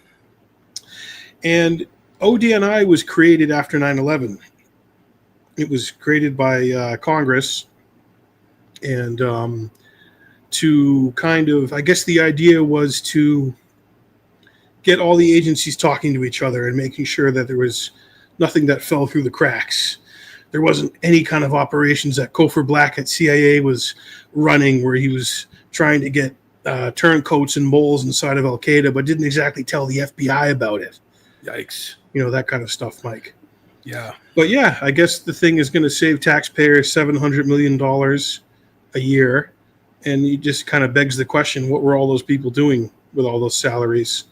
And ODNI was created after 9/11. It was created by Congress, and to kind of, I guess the idea was to get all the agencies talking to each other and making sure that there was nothing that fell through the cracks. There wasn't any kind of operations that Cofer Black at CIA was running where he was trying to get turncoats and moles inside of Al Qaeda, but didn't exactly tell the FBI about it. Yikes. You know, that kind of stuff, Mike. Yeah. But yeah, I guess the thing is going to save taxpayers $700 million a year. And it just kind of begs the question, what were all those people doing with all those salaries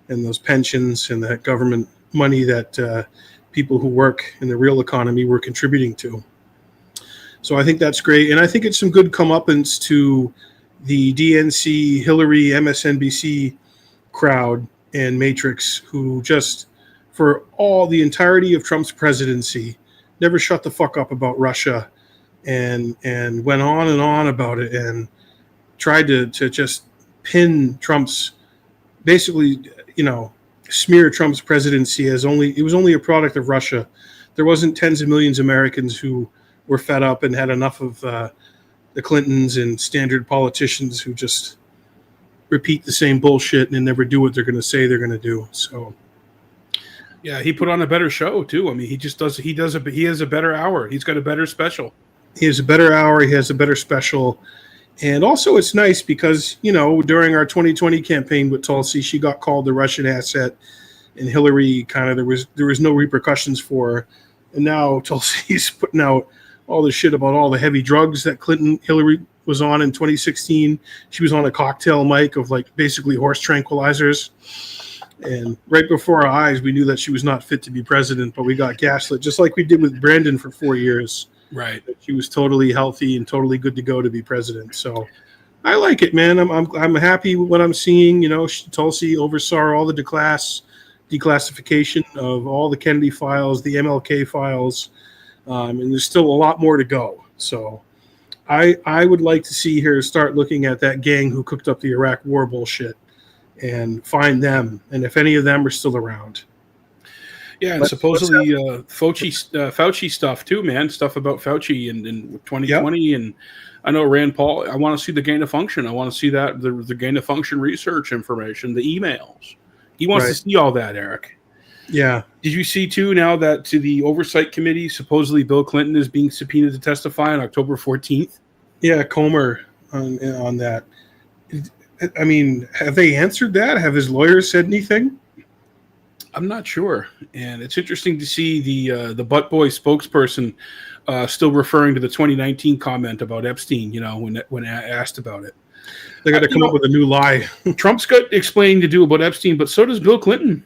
and those pensions and that government money that people who work in the real economy were contributing to? So I think that's great. And I think it's some good comeuppance to the DNC, Hillary, MSNBC crowd and Matrix, who just, for the entirety of Trump's presidency, never shut the fuck up about Russia and went on and on about it and tried to just pin Trump's, basically, smear Trump's presidency as it was only a product of Russia. There wasn't tens of millions of Americans who were fed up and had enough of the Clintons and standard politicians who just repeat the same bullshit and never do what they're going to say they're going to do. So, yeah, he put on a better show too. I mean, he has a better hour. He's got a better special. He has a better hour. He has a better special. And also it's nice because, during our 2020 campaign with Tulsi, she got called the Russian asset, and Hillary there was no repercussions for her. And now Tulsi's putting out all the shit about all the heavy drugs that Hillary was on in 2016. She was on a cocktail, Mike, of basically horse tranquilizers. And right before our eyes, we knew that she was not fit to be president, but we got gaslit, just like we did with Brandon for 4 years. Right. She was totally healthy and totally good to go to be president. So I like it, man. I'm happy with what I'm seeing. Tulsi oversaw all the declassification of all the Kennedy files, the MLK files, and there's still a lot more to go. So I would like to see her start looking at that gang who cooked up the Iraq war bullshit and find them, and if any of them are still around. Yeah, and supposedly Fauci stuff too, man. Stuff about Fauci in 2020, yep. And I know Rand Paul. I want to see the gain of function. I want to see that the gain of function research information, the emails. He wants to see all that, Eric. Yeah. Did you see too now that to the oversight committee, supposedly Bill Clinton is being subpoenaed to testify on October 14th? Yeah, Comer on that. I mean, have they answered that? Have his lawyers said anything? I'm not sure, and it's interesting to see the butt boy spokesperson still referring to the 2019 comment about Epstein. When asked about it, they got to come up with a new lie. Trump's got explaining to do about Epstein, but so does Bill Clinton.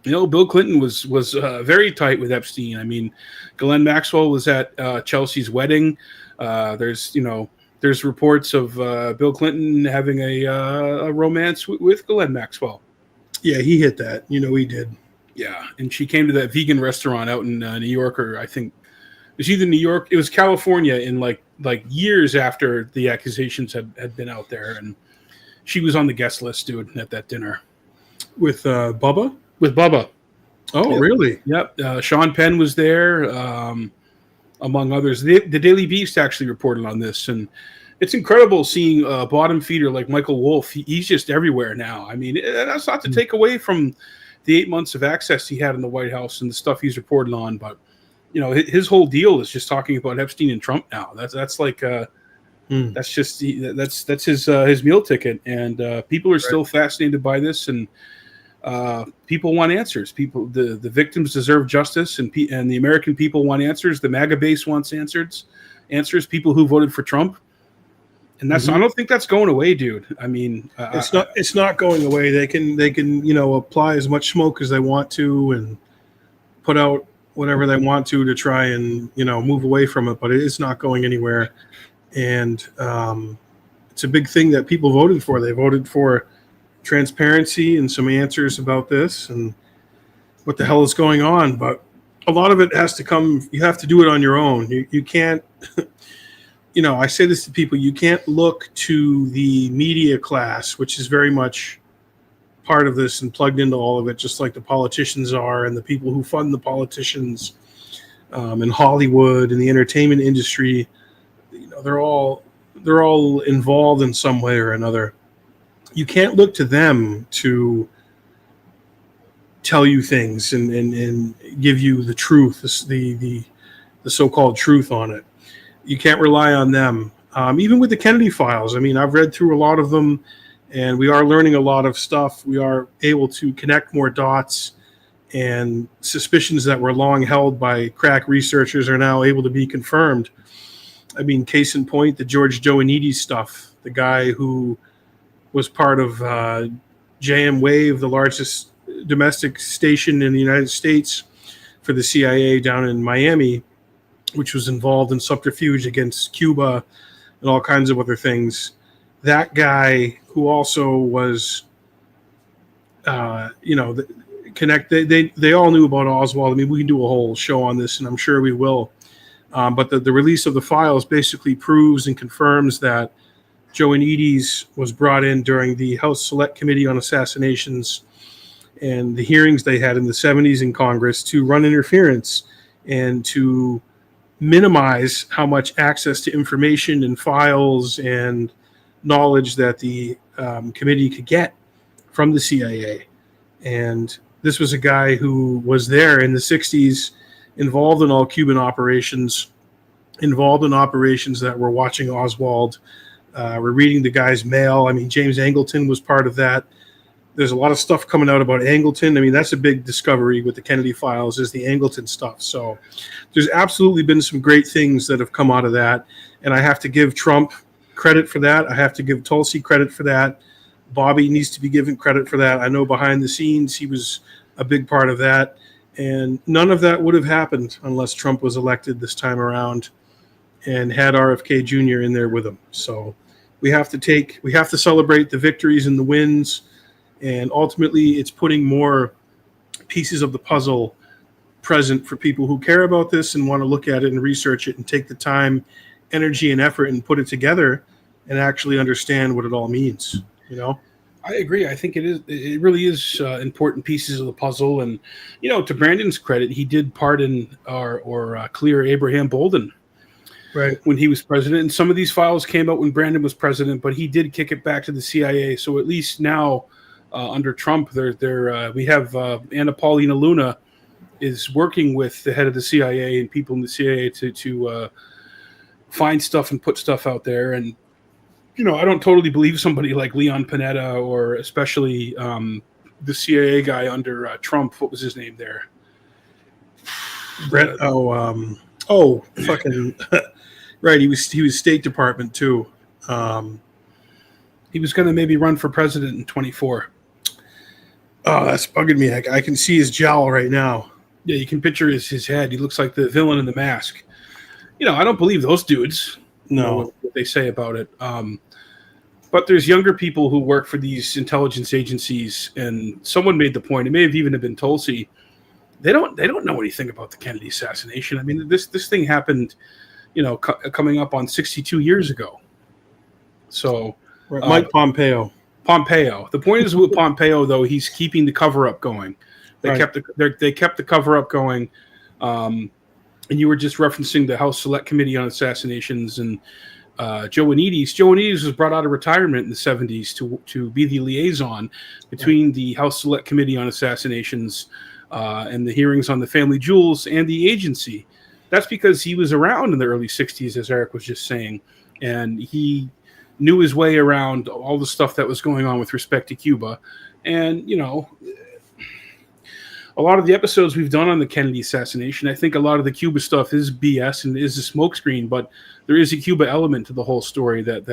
Bill Clinton was very tight with Epstein. I mean, Ghislaine Maxwell was at Chelsea's wedding. There's reports of Bill Clinton having a romance with Ghislaine Maxwell. Yeah, he hit that. He did. Yeah, and she came to that vegan restaurant out in New York, or I think it was either New York. It was California in like years after the accusations had been out there, and she was on the guest list, dude, at that dinner with Bubba. With Bubba. Oh, yep. Really? Yep. Sean Penn was there. among others. The Daily Beast actually reported on this, and it's incredible seeing a bottom feeder like Michael Wolff. He's just everywhere now. I mean, that's not to take away from the 8 months of access he had in the White House and the stuff he's reported on, but his whole deal is just talking about Epstein and Trump now. That's like that's just that's his meal ticket, and people are still fascinated by this, and people want answers. The victims deserve justice, and the American people want answers. The MAGA base wants answers. People who voted for Trump, and that's I don't think that's going away, dude. I mean, it's not going away. They can apply as much smoke as they want to and put out whatever they want to try and move away from it, but it is not going anywhere. And it's a big thing that people voted for. They voted for transparency and some answers about this and what the hell is going on. But a lot of it has to come. You have to do it on your own. You can't. I say this to people. You can't look to the media class, which is very much part of this and plugged into all of it, just like the politicians are and the people who fund the politicians in Hollywood and the entertainment industry. They're all involved in some way or another. You can't look to them to tell you things and give you the truth, the so-called truth on it. You can't rely on them. Even with the Kennedy files, I mean, I've read through a lot of them, and we are learning a lot of stuff. We are able to connect more dots, and suspicions that were long held by crack researchers are now able to be confirmed. I mean, case in point, the George Joannides stuff, the guy who was part of JM Wave, the largest domestic station in the United States for the CIA down in Miami, which was involved in subterfuge against Cuba and all kinds of other things. That guy, who also was, they all knew about Oswald. I mean, we can do a whole show on this, and I'm sure we will. But the release of the files basically proves and confirms that Joannides was brought in during the House Select Committee on Assassinations and the hearings they had in the 70s in Congress to run interference and to minimize how much access to information and files and knowledge that the committee could get from the CIA. And this was a guy who was there in the 60s, involved in all Cuban operations, involved in operations that were watching Oswald, were reading the guy's mail. I mean, James Angleton was part of that. There's a lot of stuff coming out about Angleton. I mean, that's a big discovery with the Kennedy files, is the Angleton stuff. So there's absolutely been some great things that have come out of that. And I have to give Trump credit for that. I have to give Tulsi credit for that. Bobby needs to be given credit for that. I know behind the scenes he was a big part of that. And none of that would have happened unless Trump was elected this time around and had RFK Jr. in there with him. So we have to celebrate the victories and the wins. And ultimately, it's putting more pieces of the puzzle present for people who care about this and want to look at it and research it and take the time, energy, and effort and put it together and actually understand what it all means. I agree. I think it really is important pieces of the puzzle. And, to Brandon's credit, he did pardon or clear Abraham Bolden when he was president. And some of these files came out when Brandon was president, but he did kick it back to the CIA. So at least now, under Trump, we have Anna Paulina Luna is working with the head of the CIA and people in the CIA to find stuff and put stuff out there. And I don't totally believe somebody like Leon Panetta or especially the CIA guy under Trump. What was his name there? Brett. Fucking right. He was State Department too. He was going to maybe run for president in 24. Oh, that's bugging me. I can see his jowl right now. Yeah, you can picture his head. He looks like the villain in The Mask. I don't believe those dudes. No, what they say about it. But there's younger people who work for these intelligence agencies, and someone made the point. It may have even been Tulsi. They don't know anything about the Kennedy assassination. I mean, this thing happened, coming up on 62 years ago. So, Mike Pompeo. The point is with Pompeo, though, he's keeping the cover-up going. They kept the cover-up going. and you were just referencing the House Select Committee on Assassinations and Joe Anides. Joe Anides was brought out of retirement in the 70s to be the liaison between the House Select Committee on Assassinations and the hearings on the family jewels and the agency. That's because he was around in the early 60s, as Eric was just saying, and he knew his way around all the stuff that was going on with respect to Cuba. And, you know, a lot of the episodes we've done on the Kennedy assassination, I think a lot of the Cuba stuff is BS and is a smokescreen, but there is a Cuba element to the whole story that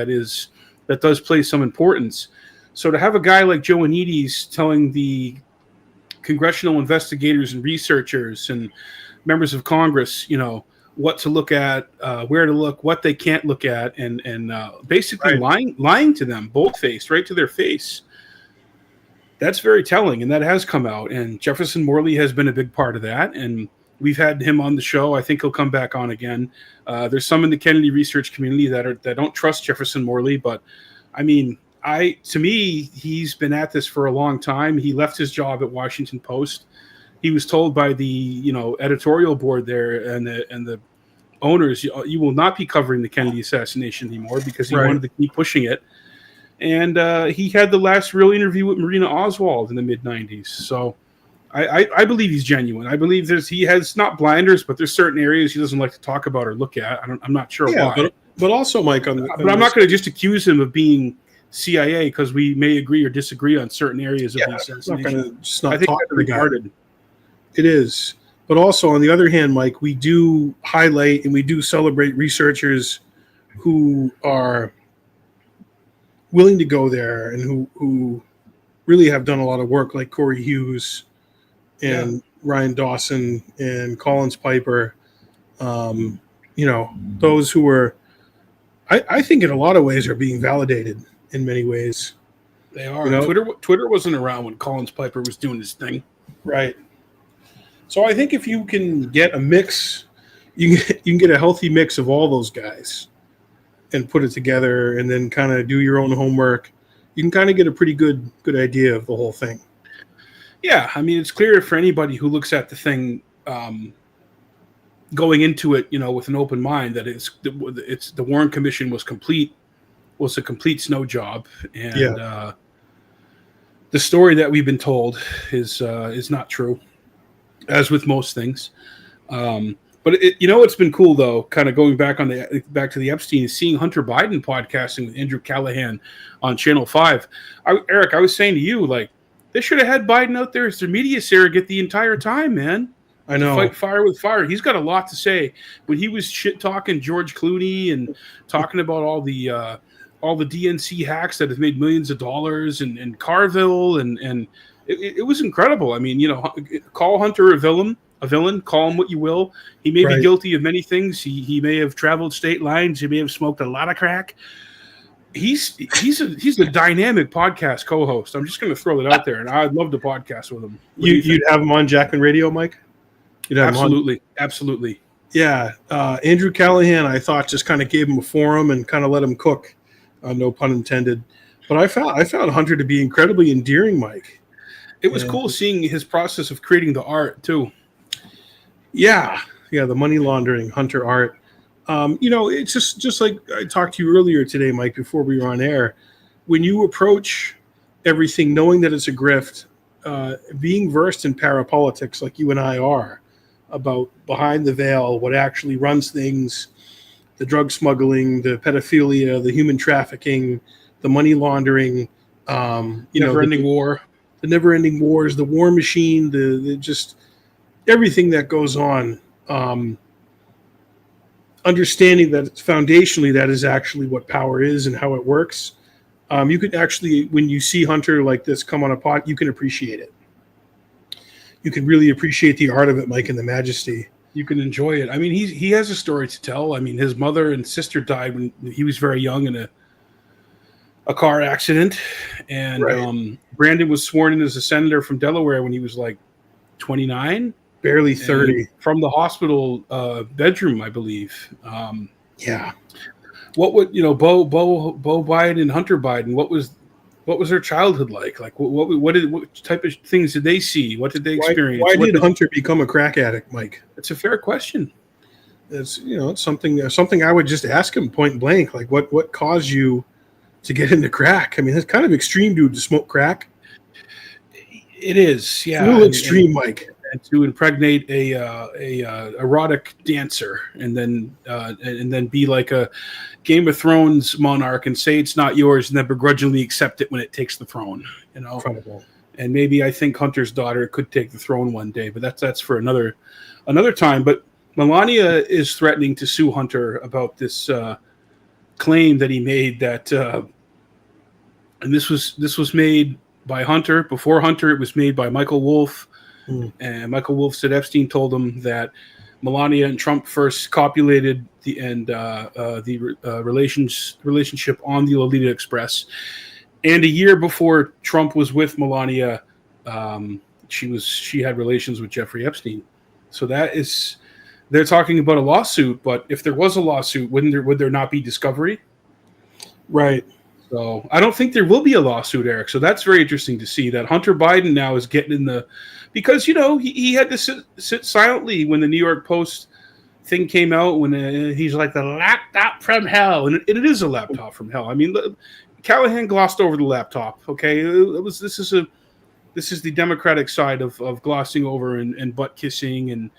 does play some importance. So to have a guy like Joe Anides telling the congressional investigators and researchers and members of Congress, you know, what to look at, where to look, what they can't look at, and basically lying to them, bold-faced, right to their face. That's very telling, and that has come out. And Jefferson Morley has been a big part of that, and we've had him on the show. I think he'll come back on again. There's some in the Kennedy research community that don't trust Jefferson Morley, but I mean, to me, he's been at this for a long time. He left his job at Washington Post. He was told by the editorial board there and the owners, you will not be covering the Kennedy assassination anymore, because he wanted to keep pushing it. And he had the last real interview with Marina Oswald in the mid-'90s. So I believe he's genuine. I believe he has not blinders, but there's certain areas he doesn't like to talk about or look at. I'm not sure why. But also, Mike, but I'm not going to just accuse him of being CIA, because we may agree or disagree on certain areas of the assassination. I think that's regarded. It is. But also, on the other hand, Mike, we do highlight and we do celebrate researchers who are willing to go there and who really have done a lot of work, like Corey Hughes and Ryan Dawson and Collins Piper. Those who are, I think in a lot of ways, are being validated in many ways. They are. Twitter wasn't around when Collins Piper was doing his thing. Right. So I think if you can get a mix, you can get a healthy mix of all those guys and put it together, and then kind of do your own homework, you can kind of get a pretty good idea of the whole thing. Yeah, I mean, it's clear for anybody who looks at the thing going into it, with an open mind, that it's the Warren Commission was a complete snow job, and the story that we've been told is not true, as with most things. But it's been cool though, kind of going back to the Epstein, is seeing Hunter Biden podcasting with Andrew Callahan on Channel 5. Eric, I was saying to you, like, they should have had Biden out there as their media surrogate the entire time, man. I know. Fight fire with fire. He's got a lot to say. When he was shit talking George Clooney and talking about all the DNC hacks that have made millions of dollars and Carville and it was incredible. I mean, call Hunter a villain, call him what you will. He may be guilty of many things. He may have traveled state lines. He may have smoked a lot of crack. He's a dynamic podcast co-host. I'm just going to throw it out there, and I'd love to podcast with him. You'd have him on Jackman Radio, Mike? You'd have Absolutely. Yeah. Andrew Callahan, I thought, just kind of gave him a forum and kind of let him cook. No pun intended. But I found Hunter to be incredibly endearing, Mike. It was cool seeing his process of creating the art too. Yeah, the money laundering Hunter art. It's just like I talked to you earlier today, Mike, before we were on air. When you approach everything knowing that it's a grift, being versed in parapolitics like you and I are, about behind the veil, what actually runs things, the drug smuggling, the pedophilia, the human trafficking, the money laundering, never-ending war. The never-ending wars, the war machine, the just everything that goes on. Understanding that foundationally that is actually what power is and how it works. You could actually, when you see Hunter like this come on a pod, you can appreciate it. You can really appreciate the art of it, Mike, and the majesty. You can enjoy it. I mean, he has a story to tell. I mean, his mother and sister died when he was very young in a car accident, and Brandon was sworn in as a senator from Delaware when he was like 29, barely 30, from the hospital bedroom, I believe. What would Bo Biden and Hunter Biden? What was their childhood like? Like what type of things did they see? What did they experience? Why did Hunter become a crack addict, Mike? It's a fair question. it's it's something I would just ask him point blank, like what caused you to get into crack? I mean, it's kind of extreme, dude, to smoke crack. It is, It's a yeah, little extreme, Mike. and to impregnate a erotic dancer, and then be like a Game of Thrones monarch and say it's not yours, and then begrudgingly accept it when it takes the throne. Incredible. And maybe I think Hunter's daughter could take the throne one day, but that's for another time. But Melania is threatening to sue Hunter about this claim that he made that, and this was made by Hunter. Before Hunter, it was made by Michael Wolff, and Michael Wolff said Epstein told him that Melania and Trump first copulated the relationship on the Lolita Express, and a year before Trump was with Melania, she had relations with Jeffrey Epstein. So they're talking about a lawsuit. But if there was a lawsuit, would there not be discovery? Right. So I don't think there will be a lawsuit, Eric. So that's very interesting to see that Hunter Biden now is getting in the, because he had to sit silently when the New York Post thing came out, when he's like the laptop from hell, and it is a laptop from hell. I mean, Callahan glossed over the laptop. Okay, this is the Democratic side of glossing over and butt kissing and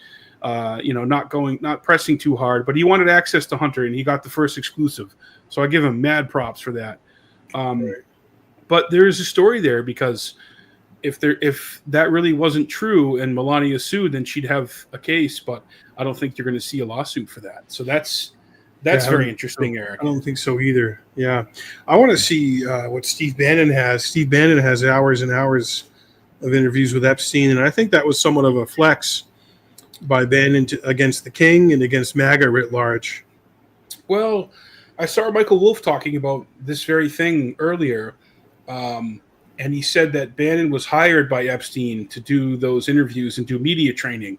not pressing too hard. But he wanted access to Hunter, and he got the first exclusive. So I give him mad props for that. But there is a story there, because if that really wasn't true and Melania sued, then she'd have a case. But I don't think you're going to see a lawsuit for that. So that's very interesting, Eric. I don't think so either. Yeah, I want to see what Steve Bannon has. Steve Bannon has hours and hours of interviews with Epstein, and I think that was somewhat of a flex by Bannon against the king and against MAGA writ large. Well, I saw Michael Wolff talking about this very thing earlier, and he said that Bannon was hired by Epstein to do those interviews and do media training.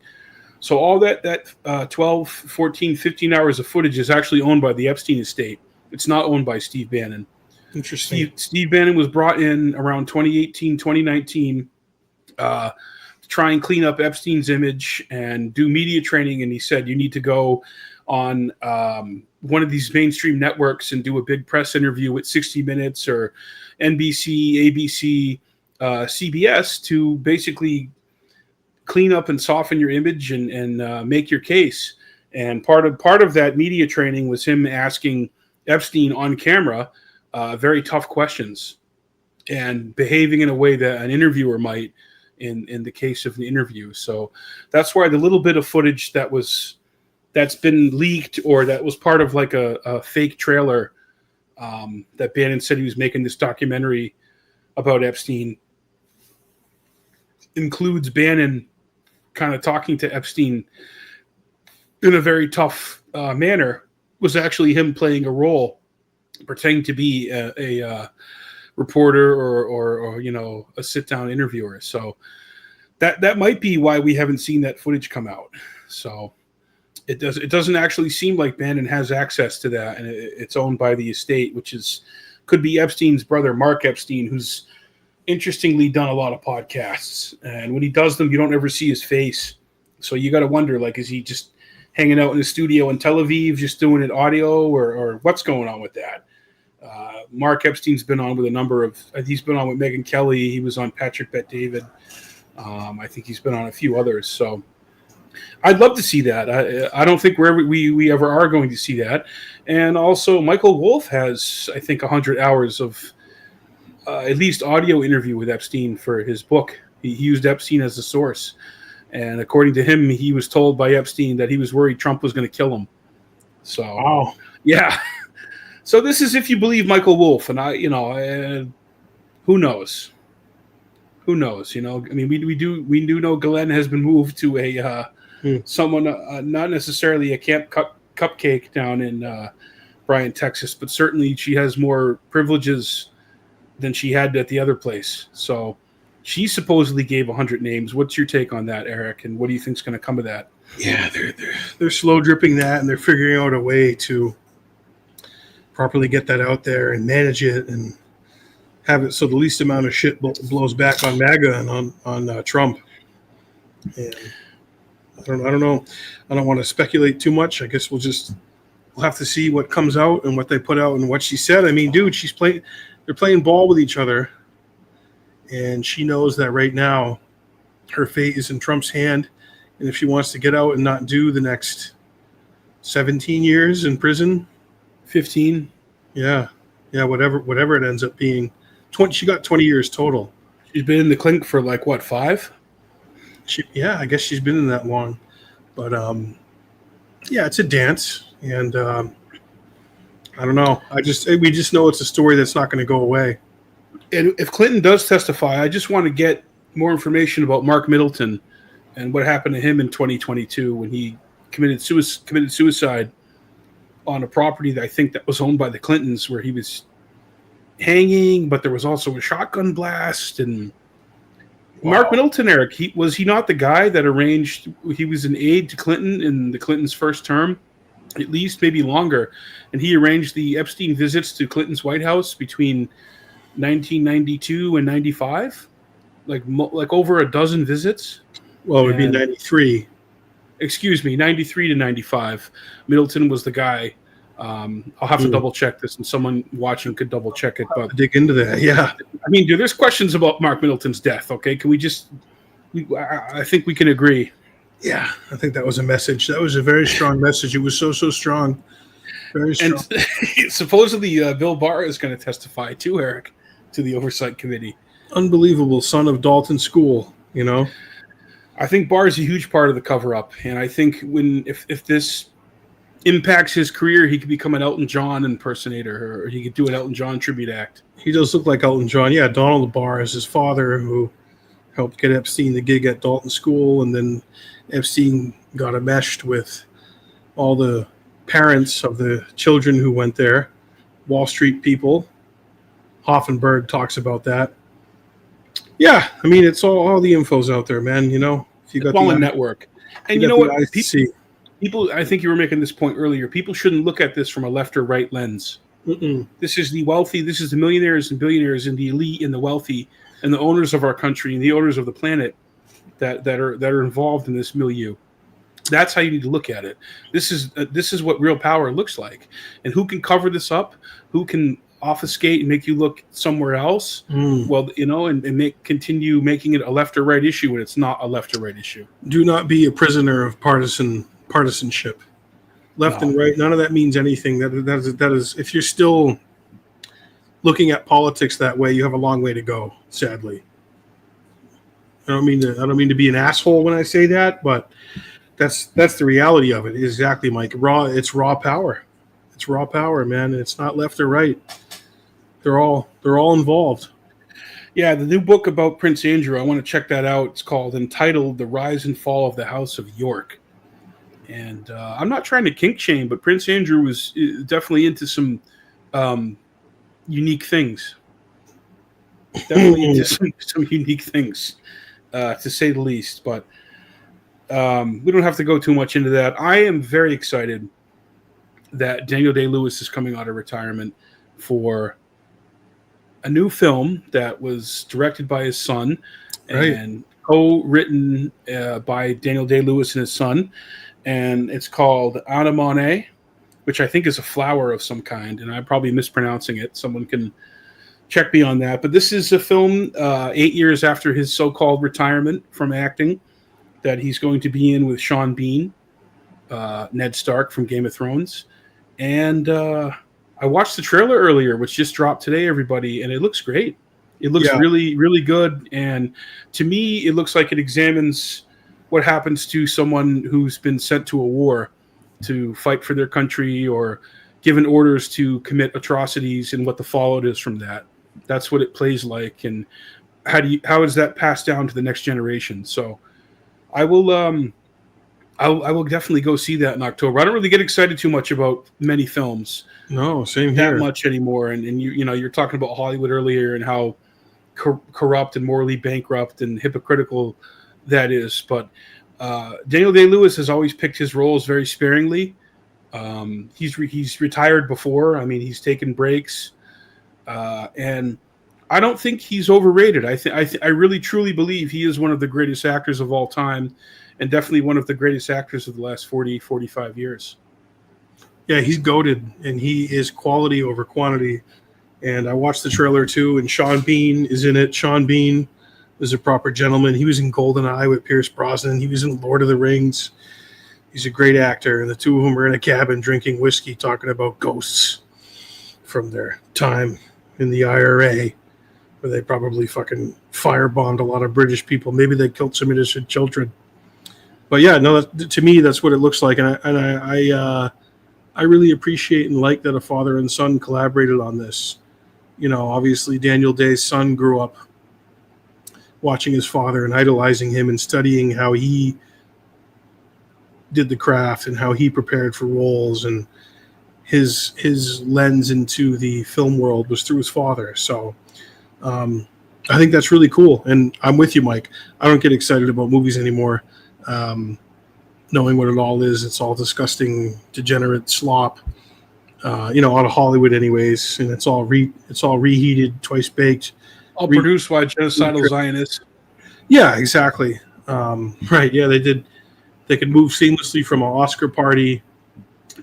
So all that 12, 14, 15 hours of footage is actually owned by the Epstein estate. It's not owned by Steve Bannon. Interesting. Steve Bannon was brought in around 2018, 2019 to try and clean up Epstein's image and do media training. And he said, you need to go on one of these mainstream networks and do a big press interview with 60 Minutes or NBC, ABC, CBS to basically clean up and soften your image and make your case. And part of that media training was him asking Epstein on camera very tough questions and behaving in a way that an interviewer might in the case of the interview. So that's why the little bit of footage that's been leaked, or that was part of like a fake trailer that Bannon said he was making this documentary about Epstein, includes Bannon kind of talking to Epstein in a very tough manner, was actually him playing a role, pretending to be a reporter or a sit-down interviewer. So that might be why we haven't seen that footage come out. So it doesn't actually seem like Bannon has access to that, and it's owned by the estate, which could be Epstein's brother, Mark Epstein, who's interestingly done a lot of podcasts, and when he does them, you don't ever see his face. So you got to wonder, like, is he just hanging out in the studio in Tel Aviv, just doing it audio, or what's going on with that? Mark Epstein's been on with he's been on with Megyn Kelly. He was on Patrick Bet-David. I think he's been on a few others. So I'd love to see that. I don't think we ever are going to see that. And also Michael Wolff has, I think, 100 hours of at least audio interview with Epstein for his book. He used Epstein as a source. And according to him, he was told by Epstein that he was worried Trump was going to kill him. So, wow. Yeah. So this is if you believe Michael Wolff, and who knows? Who knows? I mean, we do know Glenn has been moved to someone, not necessarily a camp cupcake down in Bryan, Texas, but certainly she has more privileges than she had at the other place. So she supposedly gave 100 names. What's your take on that, Eric? And what do you think is going to come of that? Yeah, they're slow dripping that, and they're figuring out a way to properly get that out there and manage it and have it so the least amount of shit blows back on MAGA and on Trump. And I don't know. I don't want to speculate too much. I guess we'll have to see what comes out and what they put out and what she said. I mean, dude, they're playing ball with each other, and she knows that right now her fate is in Trump's hand, and if she wants to get out and not do the next 17 years in prison, 15. yeah, whatever it ends up being, 20. She got 20 years total. She's been in the clink for like what, 5? I guess she's been in that long, but yeah, it's a dance, and I don't know. We just know it's a story that's not going to go away. And if Clinton does testify, I just want to get more information about Mark Middleton and what happened to him in 2022 when he committed suicide on a property that I think that was owned by the Clintons, where he was hanging, but there was also a shotgun blast. And wow. Mark Middleton, Eric, was he not the guy that arranged? He was an aide to Clinton in the Clintons' first term, at least, maybe longer, and he arranged the Epstein visits to Clinton's White House between 1992 and 95, like over a dozen visits. Well, it would be 93. Excuse me, 93 to 95. Middleton was the guy. I'll have to double check this, and someone watching could double check it. But dig into that, yeah. I mean, dude, there's questions about Mark Middleton's death. Okay, can we just? I think we can agree. Yeah, I think that was a message. That was a very strong message. It was so strong, very strong. And supposedly, Bill Barr is going to testify too, Eric, to the Oversight Committee. Unbelievable, son of Dalton School. You know, I think Barr is a huge part of the cover-up, and I think if this impacts his career, he could become an Elton John impersonator, or he could do an Elton John tribute act. He does look like Elton John. Yeah, Donald Barr is his father, who helped get Epstein the gig at Dalton School, and then Epstein got enmeshed with all the parents of the children who went there, Wall Street people. Hoffenberg talks about that. Yeah, I mean, it's all the info's out there, man. You know, if you got the network, and you know what, people, I think you were making this point earlier. People shouldn't look at this from a left or right lens. This is the wealthy. This is the millionaires and billionaires and the elite and the wealthy and the owners of our country and the owners of the planet that are involved in this milieu. That's how you need to look at it. This is what real power looks like, and who can cover this up? Who can obfuscate and make you look somewhere else? Well, you know, and continue making it a left or right issue when it's not a left or right issue. Do not be a prisoner of partisanship. Left and right, none of that means anything. That is if you're still looking at politics that way, you have a long way to go, sadly. I don't mean to be an asshole when I say that, but that's the reality of it. Exactly, Mike. It's raw power. It's raw power, man. It's not left or right. They're all involved. Yeah, the new book about Prince Andrew, I want to check that out. It's entitled "The Rise and Fall of the House of York." And I'm not trying to kink shame, but Prince Andrew was definitely into some unique things. Definitely into some unique things, to say the least. But we don't have to go too much into that. I am very excited that Daniel Day-Lewis is coming out of retirement for a new film that was directed by his son and co-written by Daniel Day-Lewis and his son. And it's called Anemone, which I think is a flower of some kind, and I'm probably mispronouncing it. Someone can check me on that. But this is a film 8 years after his so-called retirement from acting that he's going to be in with Sean Bean, Ned Stark from Game of Thrones. And I watched the trailer earlier, which just dropped today, everybody, and it looks great. It looks really, really good. And to me, it looks like it examines what happens to someone who's been sent to a war to fight for their country or given orders to commit atrocities and what the fallout is from that. That's what it plays like. And how is that passed down to the next generation? So I will definitely go see that in October. I don't really get excited too much about many films. No, same here. That much anymore. And you're talking about Hollywood earlier and how corrupt and morally bankrupt and hypocritical that is. But Daniel Day-Lewis has always picked his roles very sparingly. He's retired before. I mean, he's taken breaks, and I don't think he's overrated. I really truly believe he is one of the greatest actors of all time, and definitely one of the greatest actors of the last 40, 45 years. Yeah, he's goated, and he is quality over quantity. And I watched the trailer too, and Sean Bean is in it. Sean Bean is a proper gentleman. He was in GoldenEye with Pierce Brosnan. He was in Lord of the Rings. He's a great actor, and the two of them are in a cabin drinking whiskey, talking about ghosts from their time in the IRA, where they probably fucking firebombed a lot of British people. Maybe they killed some innocent children. But yeah, no, to me, that's what it looks like, and I really appreciate and like that a father and son collaborated on this. You know, obviously Daniel Day's son grew up watching his father and idolizing him and studying how he did the craft and how he prepared for roles, and his lens into the film world was through his father. So I think that's really cool, and I'm with you, Mike. I don't get excited about movies anymore, knowing what it all is. It's all disgusting, degenerate slop, out of Hollywood anyways, and it's all reheated, twice baked, all produced by genocidal Zionists. Yeah, exactly. Right. Yeah, they could move seamlessly from an Oscar party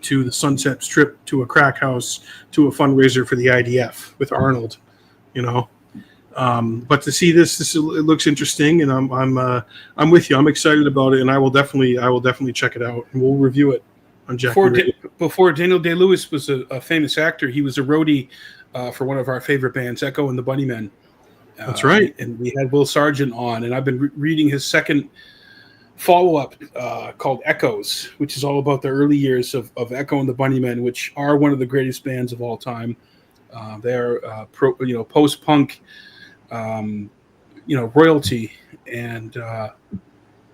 to the Sunset Strip to a crack house to a fundraiser for the IDF with Arnold, But to see this it looks interesting, and I'm with you. I'm excited about it, and I will definitely check it out, and we'll review it on Jack. Before Daniel Day-Lewis was a famous actor, he was a roadie for one of our favorite bands, Echo and the Bunnymen. That's right. And we had Will Sargent on, and I've been reading his second follow-up called Echoes, which is all about the early years of Echo and the Bunnymen, which are one of the greatest bands of all time. They're post-punk, royalty, and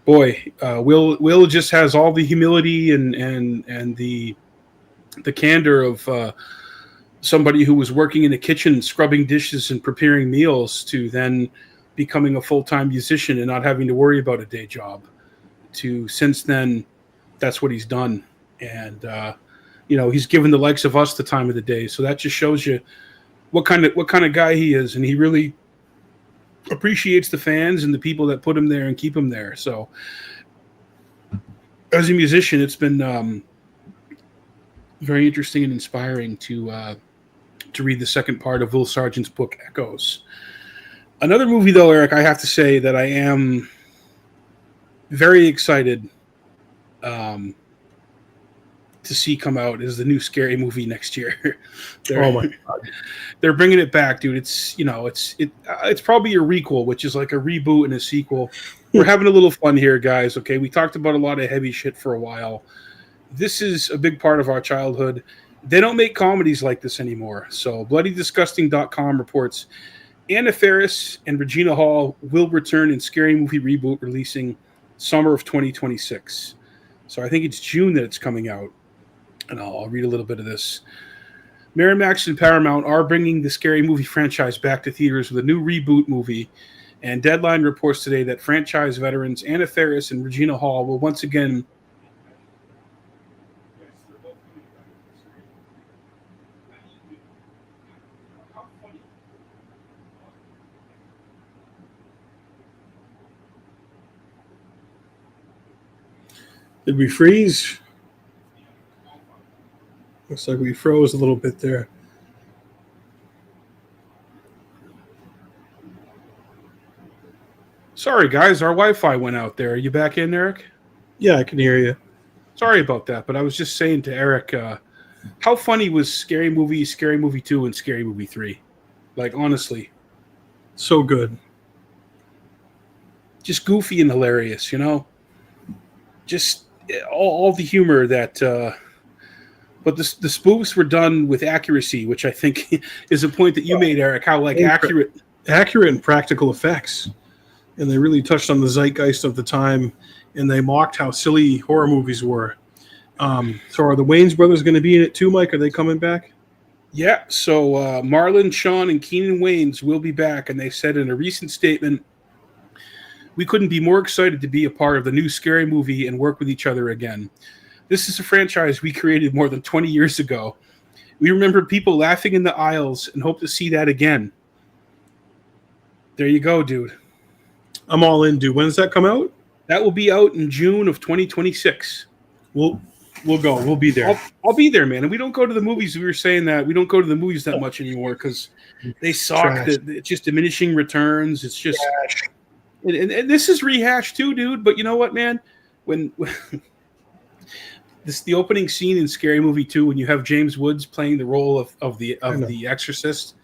Will just has all the humility and the candor of somebody who was working in a kitchen, scrubbing dishes and preparing meals, to then becoming a full-time musician and not having to worry about a day job. To since then, that's what he's done, and he's given the likes of us the time of the day. So that just shows you what kind of guy he is, and he really appreciates the fans and the people that put him there and keep him there. So as a musician, it's been very interesting and inspiring to read the second part of Will Sargent's book, Echoes. Another movie, though, Eric, I have to say that I am very excited to see come out is the new Scary Movie next year. Oh my God. They're bringing it back, dude. It's probably a requel, which is like a reboot and a sequel. We're having a little fun here, guys. Okay, we talked about a lot of heavy shit for a while. This is a big part of our childhood. They don't make comedies like this anymore. So BloodyDisgusting.com reports Anna Faris and Regina Hall will return in Scary Movie reboot, releasing summer of 2026. So I think it's June that it's coming out. And I'll read a little bit of this. Miramax and Paramount are bringing the Scary Movie franchise back to theaters with a new reboot movie. And Deadline reports today that franchise veterans Anna Faris and Regina Hall will once again Did we freeze? Looks like we froze a little bit there. Sorry, guys, our Wi-Fi went out there. Are you back in, Eric? Yeah, I can hear you. Sorry about that, but I was just saying to Eric, how funny was Scary Movie 2, and Scary Movie 3? Like, honestly. So good. Just goofy and hilarious, Just all the humor that... but the spoofs were done with accuracy, which I think is a point that you made, Eric, how, accurate and practical effects. And they really touched on the zeitgeist of the time, and they mocked how silly horror movies were. So are the Wayans brothers going to be in it too, Mike? Are they coming back? Yeah, so Marlon, Sean, and Keenan Wayans will be back, and they said in a recent statement, "We couldn't be more excited to be a part of the new Scary Movie and work with each other again. This is a franchise we created more than 20 years ago. We remember people laughing in the aisles and hope to see that again." There you go, dude. I'm all in, dude. When does that come out? That will be out in June of 2026. We'll go. We'll be there. I'll be there, man. And we don't go to the movies. We were saying that we don't go to the movies that much anymore because they suck. It's just diminishing returns. It's just, and this is rehashed too, dude. But you know what, man? When the opening scene in Scary Movie 2, when you have James Woods playing the role of the Exorcist,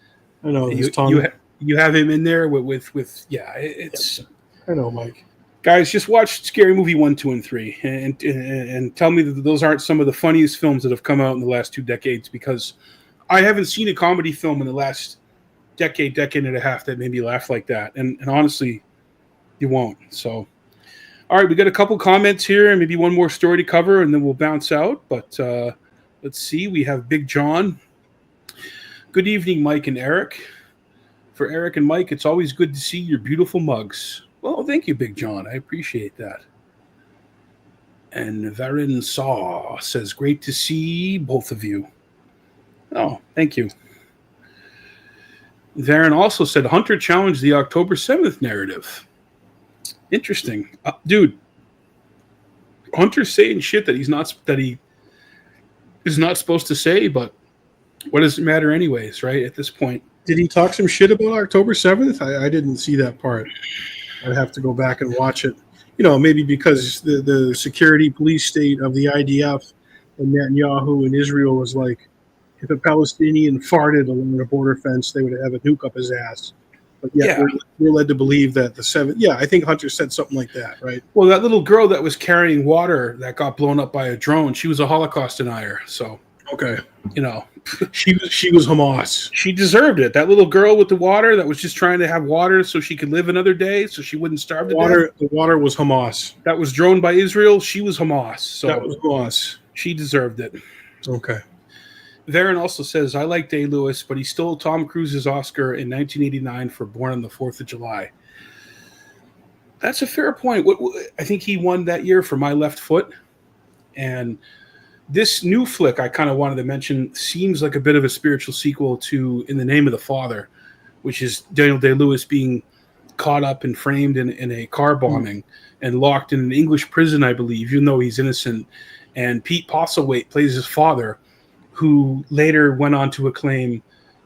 I know you have him in there with it's. I know, Mike. Guys, just watch Scary Movie 1, 2, and 3 and tell me that those aren't some of the funniest films that have come out in the last 2 decades, because I haven't seen a comedy film in the last decade and a half that made me laugh like that. And honestly, you won't. So, all right, we got a couple comments here and maybe one more story to cover, and then we'll bounce out. But let's see. We have Big John. Good evening, Mike and Eric. For Eric and Mike, it's always good to see your beautiful mugs. Well, thank you, Big John. I appreciate that. And Varin Saw says, great to see both of you. Oh, thank you. Varin also said, Hunter challenged the October 7th narrative. Interesting. Dude, Hunter's saying shit that he is not supposed to say, but what does it matter anyways, right, at this point? Did he talk some shit about October 7th? I didn't see that part. I'd have to go back and watch it. Maybe because the security police state of the IDF and Netanyahu in Israel was like, if a Palestinian farted along a border fence, they would have a nuke up his ass. But we're led to believe that the 7th. Yeah, I think Hunter said something like that, right? Well, that little girl that was carrying water that got blown up by a drone, she was a Holocaust denier. So, okay. She was Hamas. She deserved it. That little girl with the water that was just trying to have water so she could live another day, so she wouldn't starve to death. The water was Hamas. That was droned by Israel. She was Hamas. So that was Hamas. She deserved it. Okay. Varin also says, I like Day-Lewis, but he stole Tom Cruise's Oscar in 1989 for Born on the 4th of July. That's a fair point. I think he won that year for My Left Foot. And this new flick I kind of wanted to mention seems like a bit of a spiritual sequel to In the Name of the Father, which is Daniel Day-Lewis being caught up and framed in a car bombing and locked in an English prison, I believe, even though he's innocent. And Pete Postlethwaite plays his father, who later went on to acclaim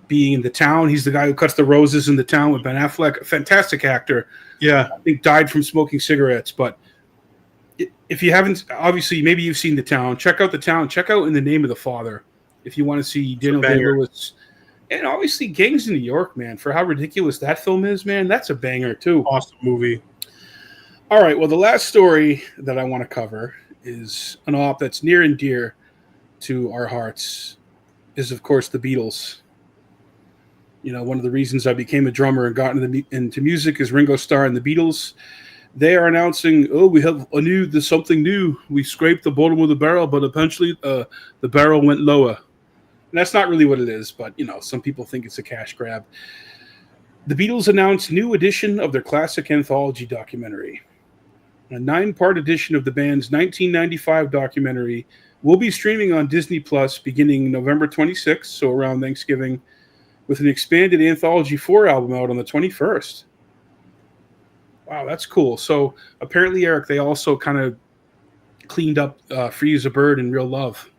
being in The Town. He's the guy who cuts the roses in The Town with Ben Affleck, a fantastic actor. Yeah. I think died from smoking cigarettes, but if you haven't, obviously, maybe you've seen The Town. Check out The Town. Check out In the Name of the Father if you want to see Daniel Day-Lewis. And obviously, Gangs of New York, man, for how ridiculous that film is, man, that's a banger, too. Awesome movie. All right, well, the last story that I want to cover is an op that's near and dear to our hearts is, of course, the Beatles. One of the reasons I became a drummer and got into music is Ringo Starr and the Beatles. They are announcing, we have there's something new. We scraped the bottom of the barrel, but eventually the barrel went lower. And that's not really what it is, but, some people think it's a cash grab. The Beatles announced new edition of their classic anthology documentary. A 9-part edition of the band's 1995 documentary will be streaming on Disney Plus beginning November 26th, so around Thanksgiving, with an expanded Anthology 4 album out on the 21st. Wow, that's cool. So apparently, Eric, they also kind of cleaned up Free as a Bird and Real Love.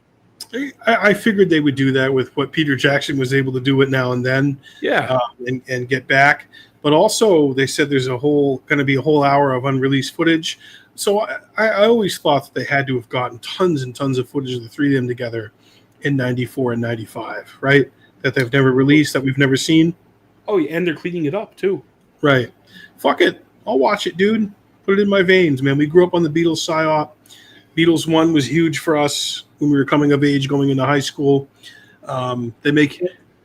I figured they would do that with what Peter Jackson was able to do it now and then. Yeah. And get back. But also, they said there's going to be a whole hour of unreleased footage. So I always thought that they had to have gotten tons and tons of footage of the three of them together in 94 and 95, right? That they've never released, that we've never seen. Oh, yeah, and they're cleaning it up, too. Right. Fuck it. I'll watch it, dude. Put it in my veins, man. We grew up on the Beatles psyop. Beatles 1 was huge for us when we were coming of age, going into high school. They make,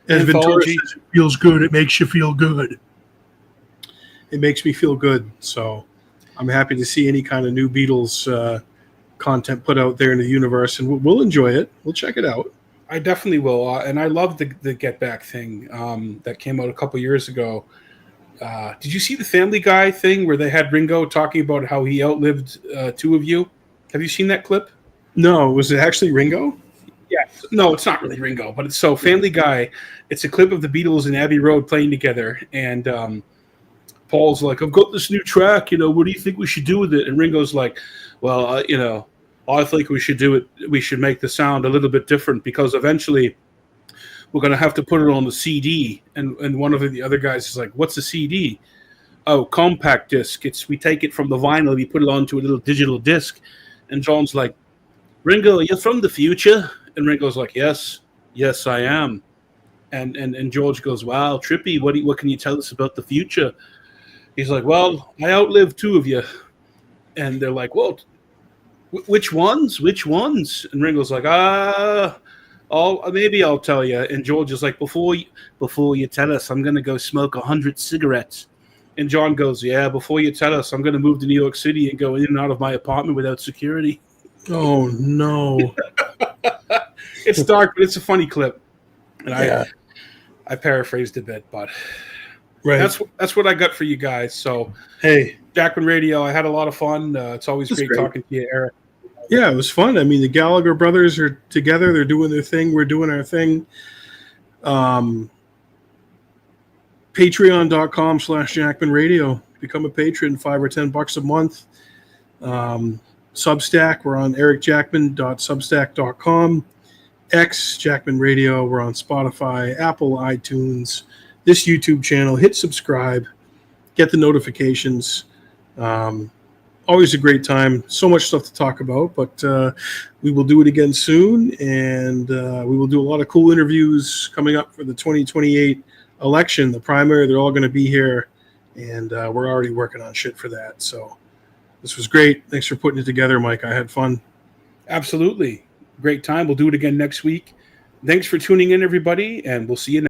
as Ventura says, it feels good. It makes you feel good. It makes me feel good. So I'm happy to see any kind of new Beatles content put out there in the universe, and we'll enjoy it. We'll check it out. I definitely will. And I love the Get Back thing that came out a couple years ago. Did you see the Family Guy thing where they had Ringo talking about how he outlived 2 of you? Have you seen that clip? No. Was it actually Ringo? Yeah. No, it's not really Ringo, but it's Family Guy. It's a clip of the Beatles and Abbey Road playing together, and Paul Paul's like, I've got this new track, what do you think we should do with it? And Ringo's like, well, I think we should make the sound a little bit different because eventually we're going to have to put it on the CD. And one of the other guys is like, what's a CD? Oh, compact disc. We take it from the vinyl, we put it onto a little digital disc. And John's like, Ringo, you're from the future? And Ringo's like, yes, I am. And George goes, wow, trippy. What can you tell us about the future? He's like, well, I outlived two of you. And they're like, well, which ones? And Ringo's like, maybe I'll tell you. And George is like, before you tell us, I'm going to go smoke 100 cigarettes. And John goes, yeah, before you tell us, I'm going to move to New York City and go in and out of my apartment without security. Oh, no. It's dark, but it's a funny clip. And I paraphrased a bit, but right. That's what I got for you guys. So, hey, Jackman Radio, I had a lot of fun. It's always great talking to you, Eric. Yeah, it was fun. I mean, the Gallagher brothers are together. They're doing their thing. We're doing our thing. Patreon.com/Jackman Radio. Become a patron, $5 or $10 a month. Substack, we're on ericjackman.substack.com. X, Jackman Radio, we're on Spotify, Apple, iTunes, this YouTube channel. Hit subscribe, get the notifications. Always a great time. So much stuff to talk about, but we will do it again soon, and we will do a lot of cool interviews coming up for the 2028 election, the primary. They're all going to be here, and we're already working on shit for that. So this was great. Thanks for putting it together, Mike. I had fun. Absolutely. Great time. We'll do it again next week. Thanks for tuning in, everybody, and we'll see you next